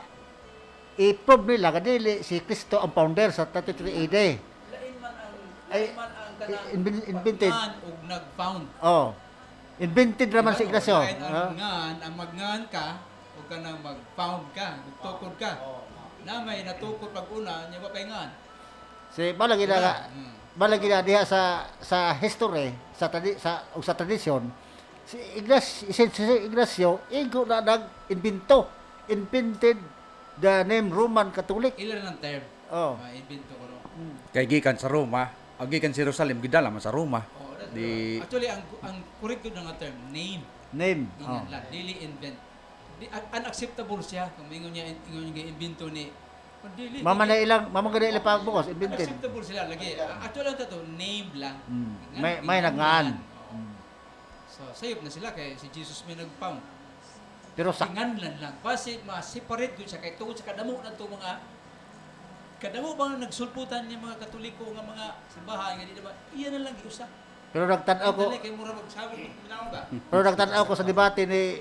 F: i-prove nila nga dili si Kristo ang founder sa 33 AD.
D: Lain man ang,
F: Ay, invented.
D: o nag-found.
F: Oh. Invented naman si Ignacio.
D: Lain ang magngan ka, o ka nang mag-found ka, magtukod ka. Na may natukod pag una, niya pa paingan.
F: Si balagi na nga
D: Mm.
F: balagi na diha sa history, sa tradisyon, si Ignacio igo na nag-invento, invented the name Roman Catholic.
D: Ilan ang term?
F: Oh.
D: Invento ko no.
C: Kay gikan sa Roma, ang gikan sa Jerusalem gidala man sa Roma.
D: Oh,
C: Di
D: actually, ang correct ko nga term, name.
F: Name. Oh.
D: Ingan lang, dili invent. Unacceptable siya kung ingon niya invento ni dili.
F: Mama na ilang pabukos, invented.
D: Acceptable sila lagi. Actually lang to name lang.
F: May nagngaan.
D: So sayop na sila kay si Jesus may nag-found.
F: Pero sa
D: Tinganlan lang. Basi ma-separate gud siya kay tungod sa kadamo na to mga kadamo bang nagsulputan niya mga Katoliko nga mga simbahan nga di ba? Iyan na lang giusa.
F: pero nagtan-aw ko
D: Dali kay mura magsabi binaw ba?
F: pero nagtan-aw ko sa debate ni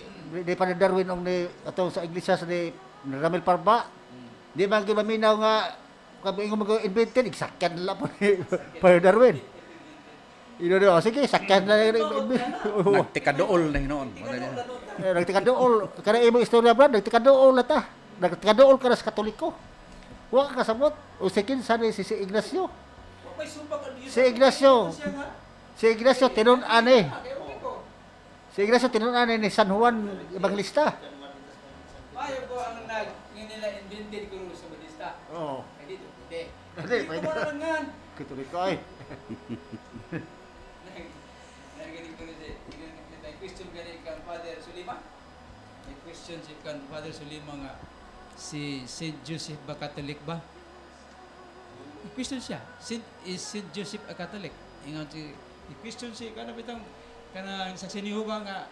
F: Padre Darwin og ni atong sa iglesia sa ni Ramil Parba. Di man gyud maminaw nga kami ingon mag-invented, sakyan na po ni Padre Darwin. Ino sige, sakyan na
C: nagtikadool na hinoon.
F: nagtikadool. Kana imo istorya Brad, nagtikadool na ta. Nagtikadool ka na sa Katoliko. Wa ka kasabot. O sikin sa ni si Ignacio.
D: May sumpang
F: Si Ignacio. Si Ignacio tinun-ani. Si Ignacio tinun-ani ni San Juan Evangelista.
D: Ayaw ko ang nila invented ko sa Budista.
F: Oo.
D: Ay dito, hindi.
F: Hindi,
D: Hindi
F: pwede.
D: ko marangan.
F: Katoliko ay.
D: Narinig ko rin may question gani kang Father Sulima. May question si kang Father Sulima nga si Saint Joseph ba Catholic ba? May question siya. Is Saint Joseph a Catholic? Ingon si question si kana bitang kana sa sinihuba nga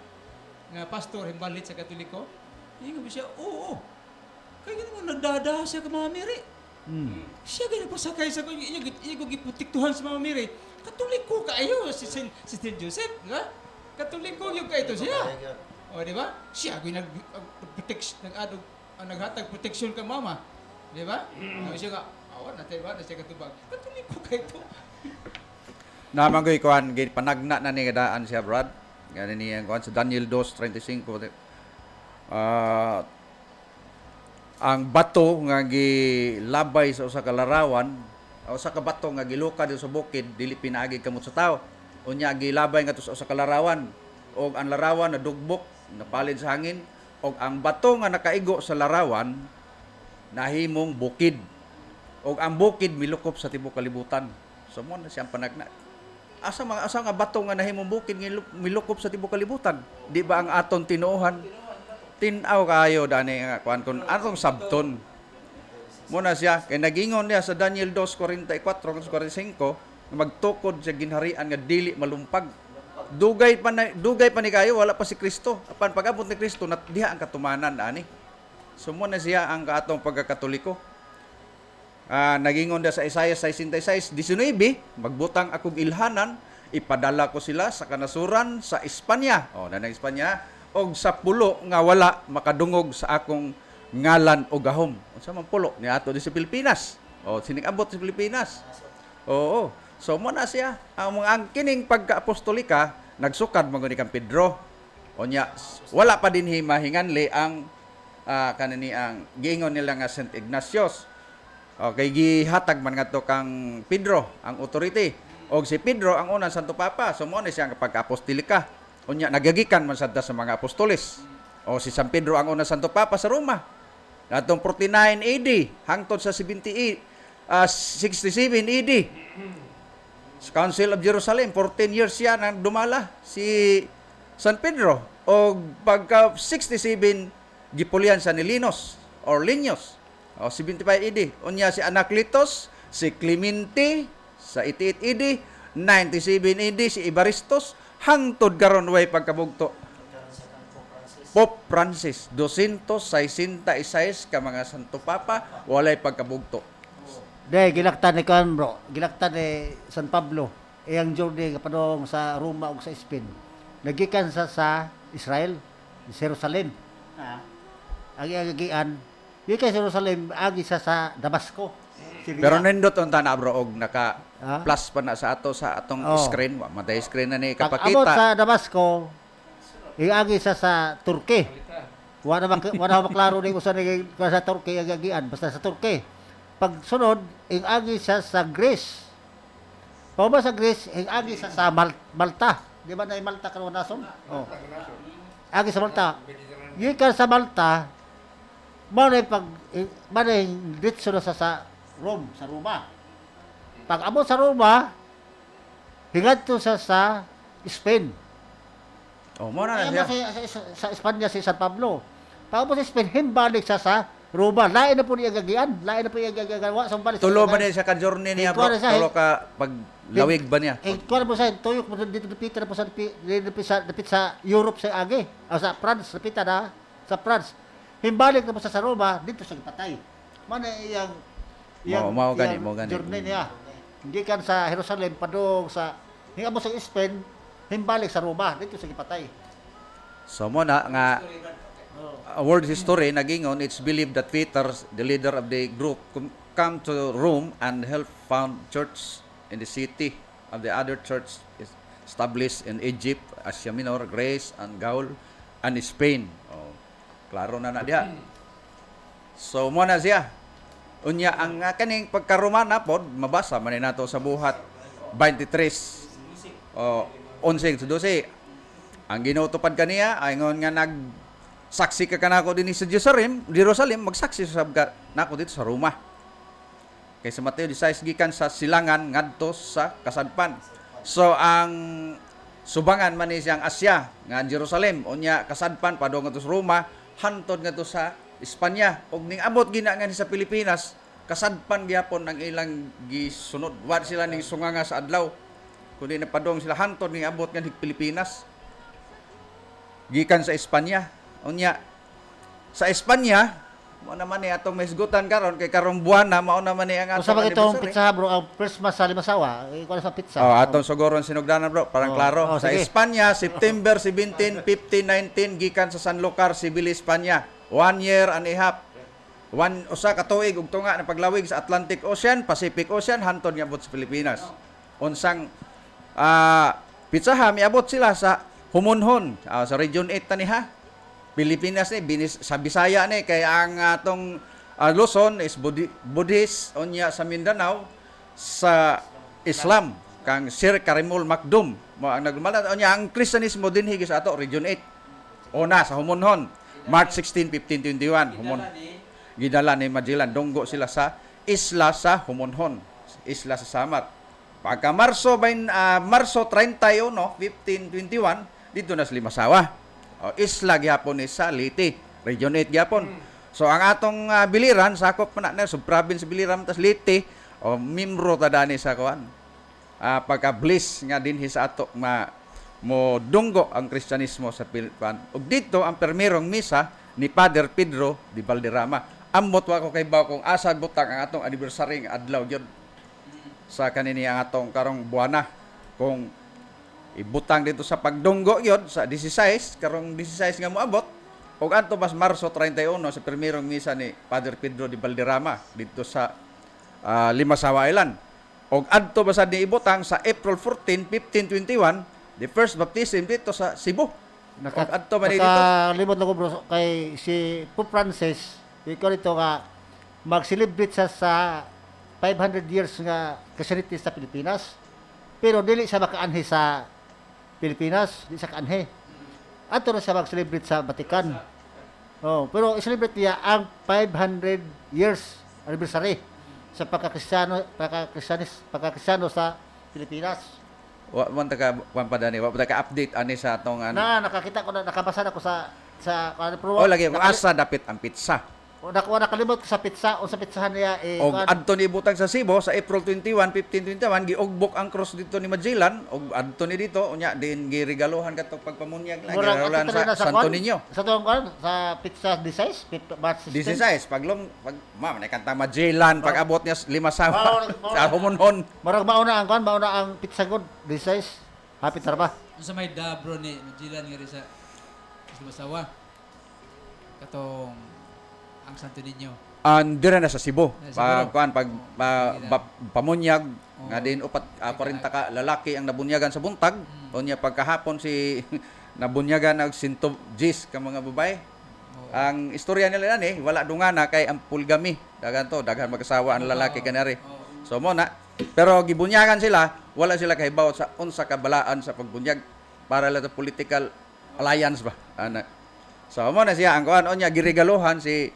D: pastor himbalit sa Katoliko. Ingon siya, oo. Kaya mo nagdada siya ka Mama Mary. Siya ganyan pasakay sa kanya. Iya ko giputiktuhan sa Mama Mary. Katoliko kaayo si Saint Joseph, di ba? Katoliko yung kaito siya. O, di ba? Siya ko naghatag protection ka mama. Di ba? Siya nga, awan na tayo ba? Na siya katubag. Katoliko kaito.
C: Namangoy kuan gid panagna na ni kadaan siya Brad. Gani niya kuan sa Daniel 2:35. Ang bato nga gilabay sa usa ka larawan, o sa ka bato nga giluka dito sa bukid dili pinaagi kamot sa tao. Unya gilabay nga to sa usa ka larawan, og ang larawan na dugbok, napalid sa hangin, og ang bato nga nakaigo sa larawan nahimong bukid. Og ang bukid milukop sa tibuok kalibutan. So mo na siyang panagna. Asa nga bato nga nahimong bukid nga milukop sa tibuok kalibutan? Di ba ang aton tinuohan? Tinaw kayo dani nga kuan kun atong sabton. Muna siya kay nagingon niya sa Daniel 2:44-45 magtukod sa ginharian nga dili malumpag. Dugay pa ni kayo wala pa si Kristo. Apan pag-abot ni Kristo diha ang katumanan ani. So muna siya ang kaatong pagkakatoliko. Nagingon niya sa Isaiah 66:19 magbutang akong ilhanan ipadala ko sila sa kanasuran sa Espanya. Nanang Espanya og sa pulo nga wala makadungog sa akong ngalan o gahom. Unsa man pulo ni ato di sa Pilipinas. Sinig-abot sa Pilipinas. Oo. So mo na siya ang kining pagka-apostolika nagsukad mo ni kang Pedro. Onya wala pa din mahinganli ang kanini ang giingon nila nga Saint Ignatius. Kay gihatag man ngadto kang Pedro ang authority. Og si Pedro ang unang Santo Papa. So mo na siya ang pagka-apostolika. Unya nagagikan man sadta sa mga apostoles. Si San Pedro ang unang Santo Papa sa Roma. Natong 49 AD hangtod sa 67 AD. Sa Council of Jerusalem 14 years siya nang dumala si San Pedro og pagka 67 gipulian sa ni Linus or Linius. O 75 AD. Unya si Anacletus, si Clemente sa 88 AD, 97 AD si Evaristos, hangtod karon way pagkabugto. Pope Francis, 266 ka mga Santo Papa, walay pagkabugto.
F: Day, gilaktan ni kan bro. Gilaktan ni San Pablo. Iyang journey kapadong sa Roma ug sa Spain. Nagikan sa Israel, Jerusalem. Ang iyang gikan sa Jerusalem, agi sa Damasco. Syria.
C: Pero nindot unta na bro og naka
F: Ah?
C: plus pa na sa atong
F: Oh.
C: screen, wa matay screen na ni
F: Pag abot
C: kapakita.
F: sa Damasco, agi sa Turkey. Wala maklaro ni usa ni sa Turkey ang agian, basta sa Turkey. Pag sunod, agi siya sa Greece. Pag ba sa Greece, agi siya sa Malta. Di ba na Malta karon nason? Oh. Agi sa Malta. Gikan sa Malta, manay ditso na sa Rome, sa Roma. Pag abot sa Roma, higadto sa Spain.
C: Oh, mo na
F: Kaya
C: siya.
F: sa Espanya si San Pablo. Pag abot sa Spain, himbalik sa Roma. Lain na po niya gagian. Lain na po niya gagawa.
C: Tulo ba niya sa ka-journey niya bro?
F: Tulo siya,
C: Tulo ka paglawig ba niya?
F: Kuha na po sa tuyok mo dito dapit na po dapit sa Europe sa agi. O sa France, dapit na sa France. Himbalik na po sa Roma, dito sa patay. Mana
C: Mao gani.
F: journey niya. Hindi kan sa Jerusalem, padung sa hingamo sa Spain, himbalik sa Roma, dito sa patay.
C: So mo na nga world history nagingon, it's believed that Peter, the leader of the group, come to Rome and help found church in the city of the other church established in Egypt, Asia Minor, Greece, and Gaul, and Spain. Oh, klaro na diha. So mo na siya. Unya ang kaning pagkaromana pod mabasa man nato sa buhat 23 o 11 to 12. Ang ginutupad kaniya ay ngon nga nagsaksi ka kanako dinhi sa Jerusalem, magsaksi sa nako dito sa Roma. Kay sa Mateo 16 gikan sa silangan ngadto sa kasadpan. So ang subangan man ni siyang Asya nga Jerusalem unya kasadpan padung ngadto sa Roma, hantod ngadto sa Espanya ug ning abot gina nga sa Pilipinas, kasadpan gyapon ang ilang gisunod. Wa sila ning sunganga sa adlaw. Kundi napadong sila hantod ning abot nga Pilipinas. Gikan sa Espanya. Unya sa Espanya, mo naman ni atong mesgutan karon kay karong buwan na mao naman ni ang
F: Kung sa mga itong
C: anniversary.
F: pizza bro, ang Christmas sa Limasawa, ikuha sa pizza.
C: Oh, atong sugoron sinugdanan bro, parang
F: Oh,
C: klaro.
F: oh,
C: Sa
F: sige.
C: Espanya, September 17, 1519 gikan sa Sanlúcar, Civil, Espanya. 1 year and a half. Usa ka tuig ug tunga na paglawig sa Atlantic Ocean, Pacific Ocean hantod niabot sa Pilipinas. Unsang pitsaha miabot sila sa Humonhon, sa Region 8 taniha. Pilipinas ni sa Bisaya ni kay ang atong Luzon is Buddhist, unya sa Mindanao sa Islam kang Sir Karimul Makdum mo ang nagmala unya ang Kristiyanismo dinhi sa ato Region 8 una sa Humonhon March 16, 1521 gidala ni Magellan dunggo sila sa isla sa Humonhon, isla sa Samar. Pagka Marso 31, 1521 dito na sa Limasawa. O, isla gyapon ni sa Leyte, Region 8 gyapon. So ang atong biliran sakop na sub-province Biliran tas Leyte, o membro ta dani sa kuan. Pagka-bliss nga dinhi sa ato mo dunggo ang Kristyanismo sa Pilipinas. Ug dito ang permirong misa ni Father Pedro di Valderrama. Ambot wa ko kay baw kung asa butang ang atong anniversary nga adlaw gyud sa kanini ang atong karong buwana kung ibutang dito sa pagdunggo gyud sa 16 karong 16 nga moabot ug adto mas Marso 31 sa permirong misa ni Father Pedro di Valderrama dito sa Limasawa Island. Og adto ba sa ibutang sa April 14, 1521 the first baptism dito sa Cebu. Og adto man dito.
F: Nakalimot lang ko bro, kay si Pope Francis, ikaw dito nga, mag-celebrate sa 500 years nga Christianity sa Pilipinas. Pero dili siya makaanhi sa Pilipinas, di siya kaanhi. Ato na siya mag-celebrate sa Vatican. Oh, pero i-celebrate niya ang 500 years anniversary sa pagkakristyano sa Pilipinas.
C: Wa man ta ka padani, wa ta ka update ani sa atong
F: Nakakita ko na, nakabasa na ko sa
C: O lagi kung asa dapit ang pizza.
F: Nakuha nakalimot ko sa pizza o sa pizzahan niya
C: Og adto ni butang sa Cebu sa April 21, 1521 giugbok ang cross dito ni Magellan og adto ni dito unya din giregaluhan kadto pagpamunyag lang giregaluhan sa Santo Niño.
F: Sa tuwang kuan sa pizza D6, batch system.
C: 16 ma'am na kanta Magellan pag abot niya 5 sa
F: Mao-
C: sa humonhon.
F: Marag mauna ang pizza god D6. Hapit ra ba?
D: Sa may dabro ni Magellan nga rin sa Masawa. Katong ang Santo Niño.
C: Dire na sa Cebu.
D: Sa Cebu.
C: Pamunyag nga din upat 40 ka lalaki ang nabunyagan sa buntag. Unya pagkahapon si nabunyagan og 110 ka mga babae. Ang istorya nila ni wala dungana kay ang polygamy. Daghan mag-asawa ang lalaki kanari. So mo na. Pero gibunyagan sila, wala sila kahibaw sa unsa ka balaan sa pagbunyag para la political alliance ba. Ana. So mo na siya ang kuan unya giregaluhan si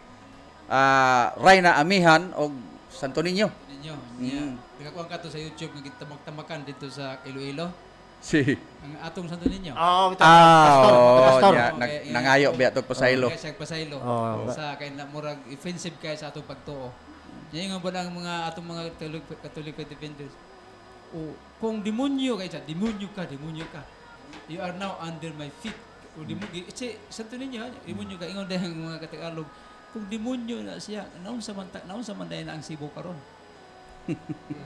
C: Reyna Amihan o Santo Niño.
D: Ninyo. Yeah. Nakakuha ka to sa YouTube nga gitamag-tamakan dito sa Iloilo.
C: Si
D: Ang atong Santo Niño.
F: Oo, pastor. Pastor.
C: nya, nangayo biya to pasaylo.
D: Kaya sa pasaylo.
F: Oh.
D: Sa kay na murag offensive kay sa atong pagtuo. Yan nga ba ang mga atong mga Catholic defenders. O kung demonyo kay sa demonyo ka. You are now under my feet. O demonyo, Santo Niño, demonyo ka ingon dahil mga Katagalog. Kung demonyo na siya, naon sa man dahil na ang Cebu karon.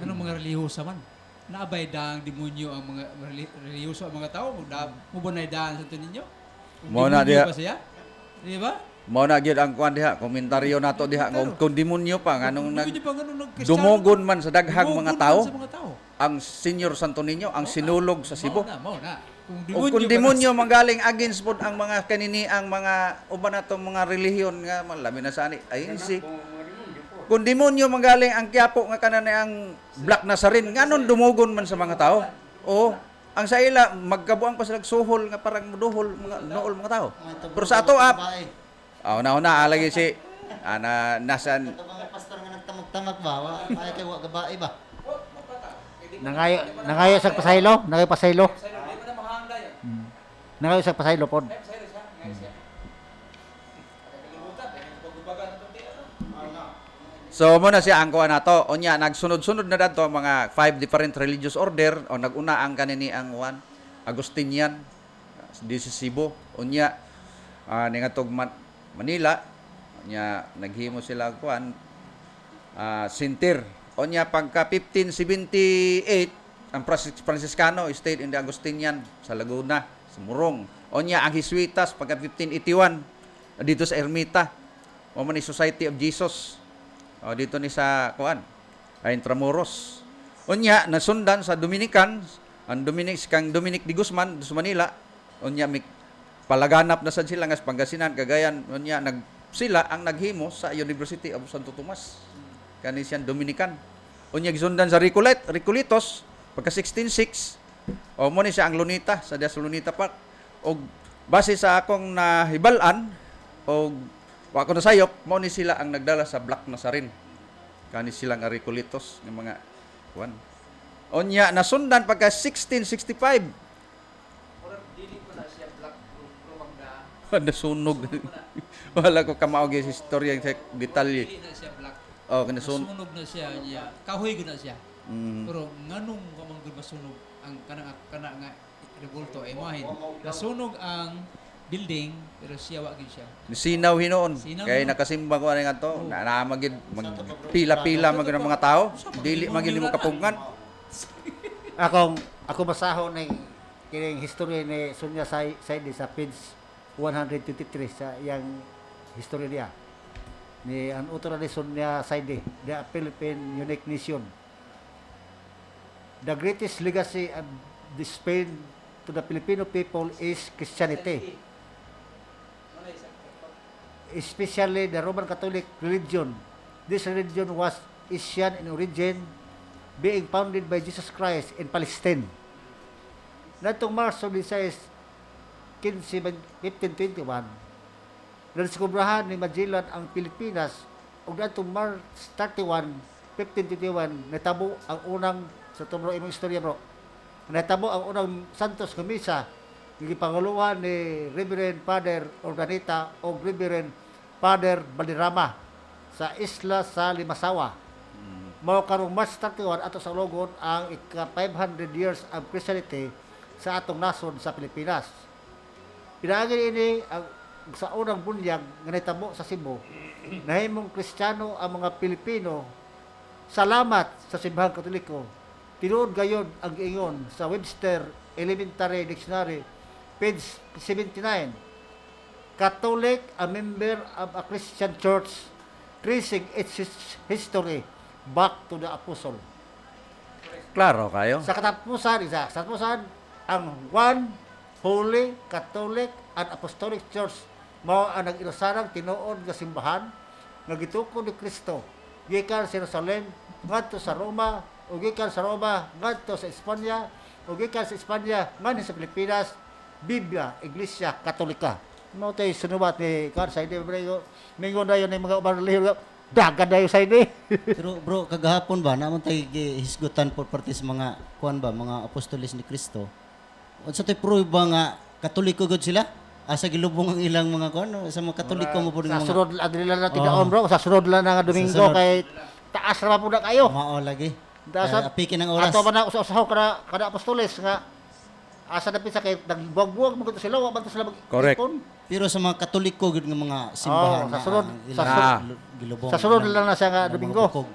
D: Anong mga relihiyosa man? Naabay da ang demonyo ang mga relihiyoso ang mga tao, mubunay daan sa Niño.
C: Mao na diha.
D: Pa siya? Di ba?
C: Mao na gyud ang kuan diha, komentaryo nato diha kung demonyo pa nganong
D: Demonyo pa ganun nag-Kristiyano
C: dumugon
D: pa.
C: man sa daghang
D: Dumugon
C: mga
D: man
C: tao
D: sa mga tao.
C: ang Senior Santo Niño ang sinulog sa Cebu.
D: Mao na.
C: O kung demonyo manggaling against pod ang mga kanini ang mga uban natong mga relihiyon nga malami na sa ani ayun si kung demonyo manggaling ang Quiapo nga kanang ang Black Nazarene nganon dumugon man sa mga tao. O ang sa ila magkabuang pa sila suhol nga parang muduhol mga nool mga tao. Pero sa ato una alagi si nasan
G: Ito mga pastor nga nagtamag-tamag ba? Ay kay wa gabae ba?
F: Nangayo sa pasaylo, nangayo pasaylo. Nangayo sa pasaylo pod.
C: So mo na siya ang kuha nato. Unya nagsunod-sunod na dadto mga 5 different religious order o naguna ang kanini ang Juan Agustinian di sa Cebu. Unya ningatog Manila. Unya naghimo sila kuan Sintir. Unya pagka 1578 ang Franciscano stayed in the Agustinian sa Laguna, sa Murong. Unya ang Jesuitas pagka 1581 dito sa Ermita. O man ni Society of Jesus. O dito ni sa kuan ay Intramuros. Unya nasundan sa Dominican, ang Dominic de Guzman sa Manila. Unya palaganap na sad sila nga sa Pangasinan, Cagayan. Unya sila ang naghimo sa University of Santo Tomas. Kani siyang Dominican. Unya gisundan sa Recoletos pagka 1606. O mo ni siya ang Lunita sa Dias Lunita Park. Og base sa akong nahibalan og wa ko nasayop, mo ni sila ang nagdala sa Black Nazarene. Kani silang Recoletos ng mga kuan. Onya nasundan pagka 1665.
D: Dili pa na siya black rumangda.
C: Nasunog. Wala ko kamaog sa istorya sa detalye.
D: Dili na siya black.
C: Oh, kinasunog.
D: Nasunog na siya niya. Kahoy gud na siya.
C: Mm.
D: Pero nganong kamanggod masunog ang kana nga revolto ay mahin. Nasunog ang building pero siya wa gid siya.
C: Sinaw hinoon.
D: Sinaw
C: Kay
D: hinoon.
C: nakasimba ko nga to. Na magid pila-pila magid ang mga tao. Dili magid mo kapugngan.
F: Ako basahon ng kining history ni Sonia Saidi sa page 123 sa yang history niya. Ni ang author ni Sonia Saidi, the Philippine Unique Nation. The greatest legacy of the Spain to the Filipino people is Christianity. Especially the Roman Catholic religion. This religion was Asian in origin, being founded by Jesus Christ in Palestine. Natong Marso 16, 1521, nadiskubrahan ni Magellan ang Pilipinas ug natong March 31, 1521, natabo ang unang sa tumro imong istorya bro. Natabo ang unang Santos nga misa gipanguluhan ni Reverend Father Ordaneta o Reverend Father Balderrama sa isla sa Limasawa. Mao karong March 31 ato sa Logon ang ika-500 years of Christianity sa atong nasod sa Pilipinas. Pinaagi ini ang sa unang bunyag nga nahitabo sa Cebu. Nahimong Kristiyano ang mga Pilipino. Salamat sa Simbahang Katoliko. Tinuod gayon ang giingon sa Webster Elementary Dictionary, page 79. Catholic, a member of a Christian church, tracing its history back to the apostle.
C: Klaro kayo?
F: Sa katapusan, ang One Holy Catholic and Apostolic Church mao ang nag-inusarang tinuod nga simbahan nga gitukod ni Kristo gikan sa Jerusalem ngadto sa Roma ug gikan sa Roma ngadto sa Espanya ug gikan sa Espanya ngadto sa Pilipinas, Biblia Iglesia Katolika. Mao tay sinubat ni Kar sa ide bro. Mingon dayon ni mga ubang relihiyon dagan dayon sa ide.
G: Pero bro, kagahapon ba naman tayo hisgutan por parte sa mga kuan ba, mga apostoles ni Kristo. Unsa tay proof ba nga Katoliko gud sila? Asa gilubong ang ilang mga kuan sa mga Katoliko mo pud
F: Sa
G: mga
F: sunod adrila na tidaon bro, sa sunod lang nga Domingo
G: sunod.
F: kay taas ra po na kayo.
G: mao lagi.
F: Dasa
G: Apikin ang oras.
F: ato man na usaw kada apostoles nga asa dapit sa kay nagbuwag mo sila wa man to sila
C: Correct.
F: mag-ipon.
G: Pero sa mga Katoliko gud nga mga simbahan
F: sa sunod,
G: ang
F: sa
G: ilang
C: sunod.
G: gilubong.
F: Sa sunod lang na siya nga
G: ang mga
F: Domingo.
G: bukog.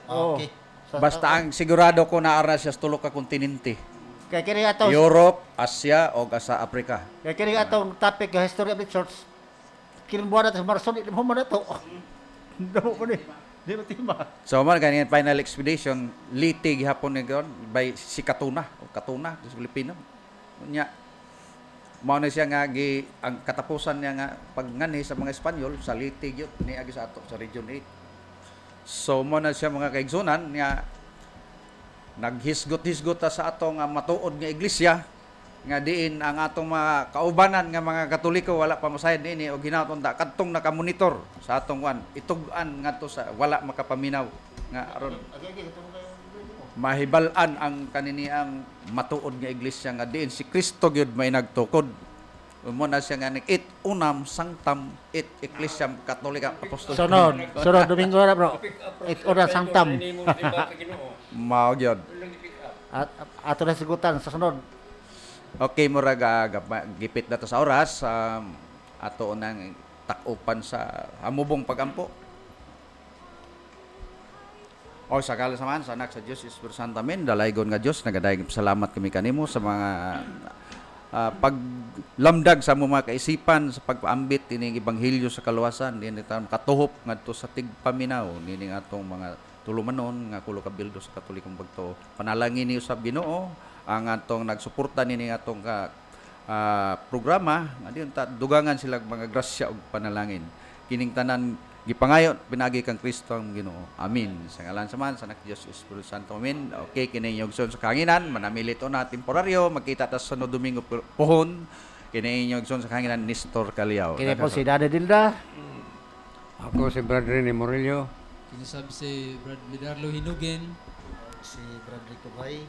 F: Oo.
G: Okay.
C: Basta ang sigurado ko na ara siya sa tulo ka kontinente.
F: Kay kini ato
C: Europe, Asia o sa Africa.
F: kay kini atong topic nga history of the church. Kini buwan natin sa Marso di mo man nato. Damo mo ni. Di mo tima.
C: So man ganyan final expedition litig hapon ni God by si Katuna o Katuna sa Pilipino. Nya mao na siya nga ang katapusan niya nga pagngani sa mga Espanyol sa litig yun ni agi sa ato sa Region 8. So mo na siya mga kaigsunan nga naghisgot-hisgot ta sa atong matuod nga iglesia nga diin ang atong mga kaubanan nga mga Katoliko wala pa masayad niini o ginaton ta kadtong nakamonitor sa atong wan itug-an ngadto sa wala makapaminaw nga aron mahibal-an ang kanini ang matuod nga iglesia nga diin si Kristo gyud may nagtukod mo na siya nga it unam sanctam it ecclesiam catholica apostolic
F: Sunod Domingo na bro. Ora sangtam.
C: mao gyud.
F: At ato na sigutan sa sunod.
C: Okay, murag gipit na to sa oras. Ato nang takupan sa amubong pagampo. O sa kala samahan sa anak sa Dios Espiritu Santo amen. Dalaygon nga Dios nagadayeg salamat kami kanimo sa mga paglamdag sa mga kaisipan sa pagpaambit ining ebanghelyo sa kaluwasan dinhi ta katuhop ngadto sa tigpaminaw nining atong mga tulumanon nga kulo ka bildo sa Katolikong pagtuo. Panalangin ni usab Ginoo ang atong nagsuporta nini atong programa nga diyon ta dugangan sila mga grasya ug panalangin. Kining tanan gipangayo pinagi kang Kristo ang Ginoo. Amen. Sa ngalan sa Man sa Anak Dios Espiritu Santo. Amen. Okay kini yugson sa kanginan manamilito na temporaryo magkita ta sa sunod Domingo pohon kini yugson sa kanginan Nestor Caliao.
F: Kini po si Dada Dilda.
E: Ako si Brother ni Morelio.
D: Kinisabi si Brad Lidarlo Hinugen.
G: Si Bradley Kubay.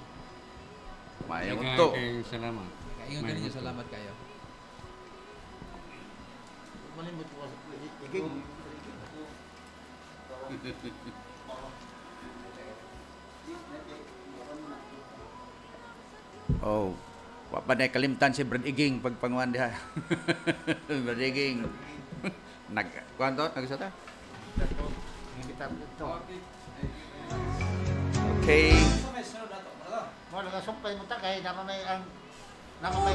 C: Mayong to.
E: Salamat.
D: Kaingon kaninyo salamat kayo.
C: Oh, wa pa na kalimtan si Brad Iging pagpanguan diha. Brad Iging. Kwanto nagsata? Okay.
F: Mo nga sumpay mo ta kay namamay ang namamay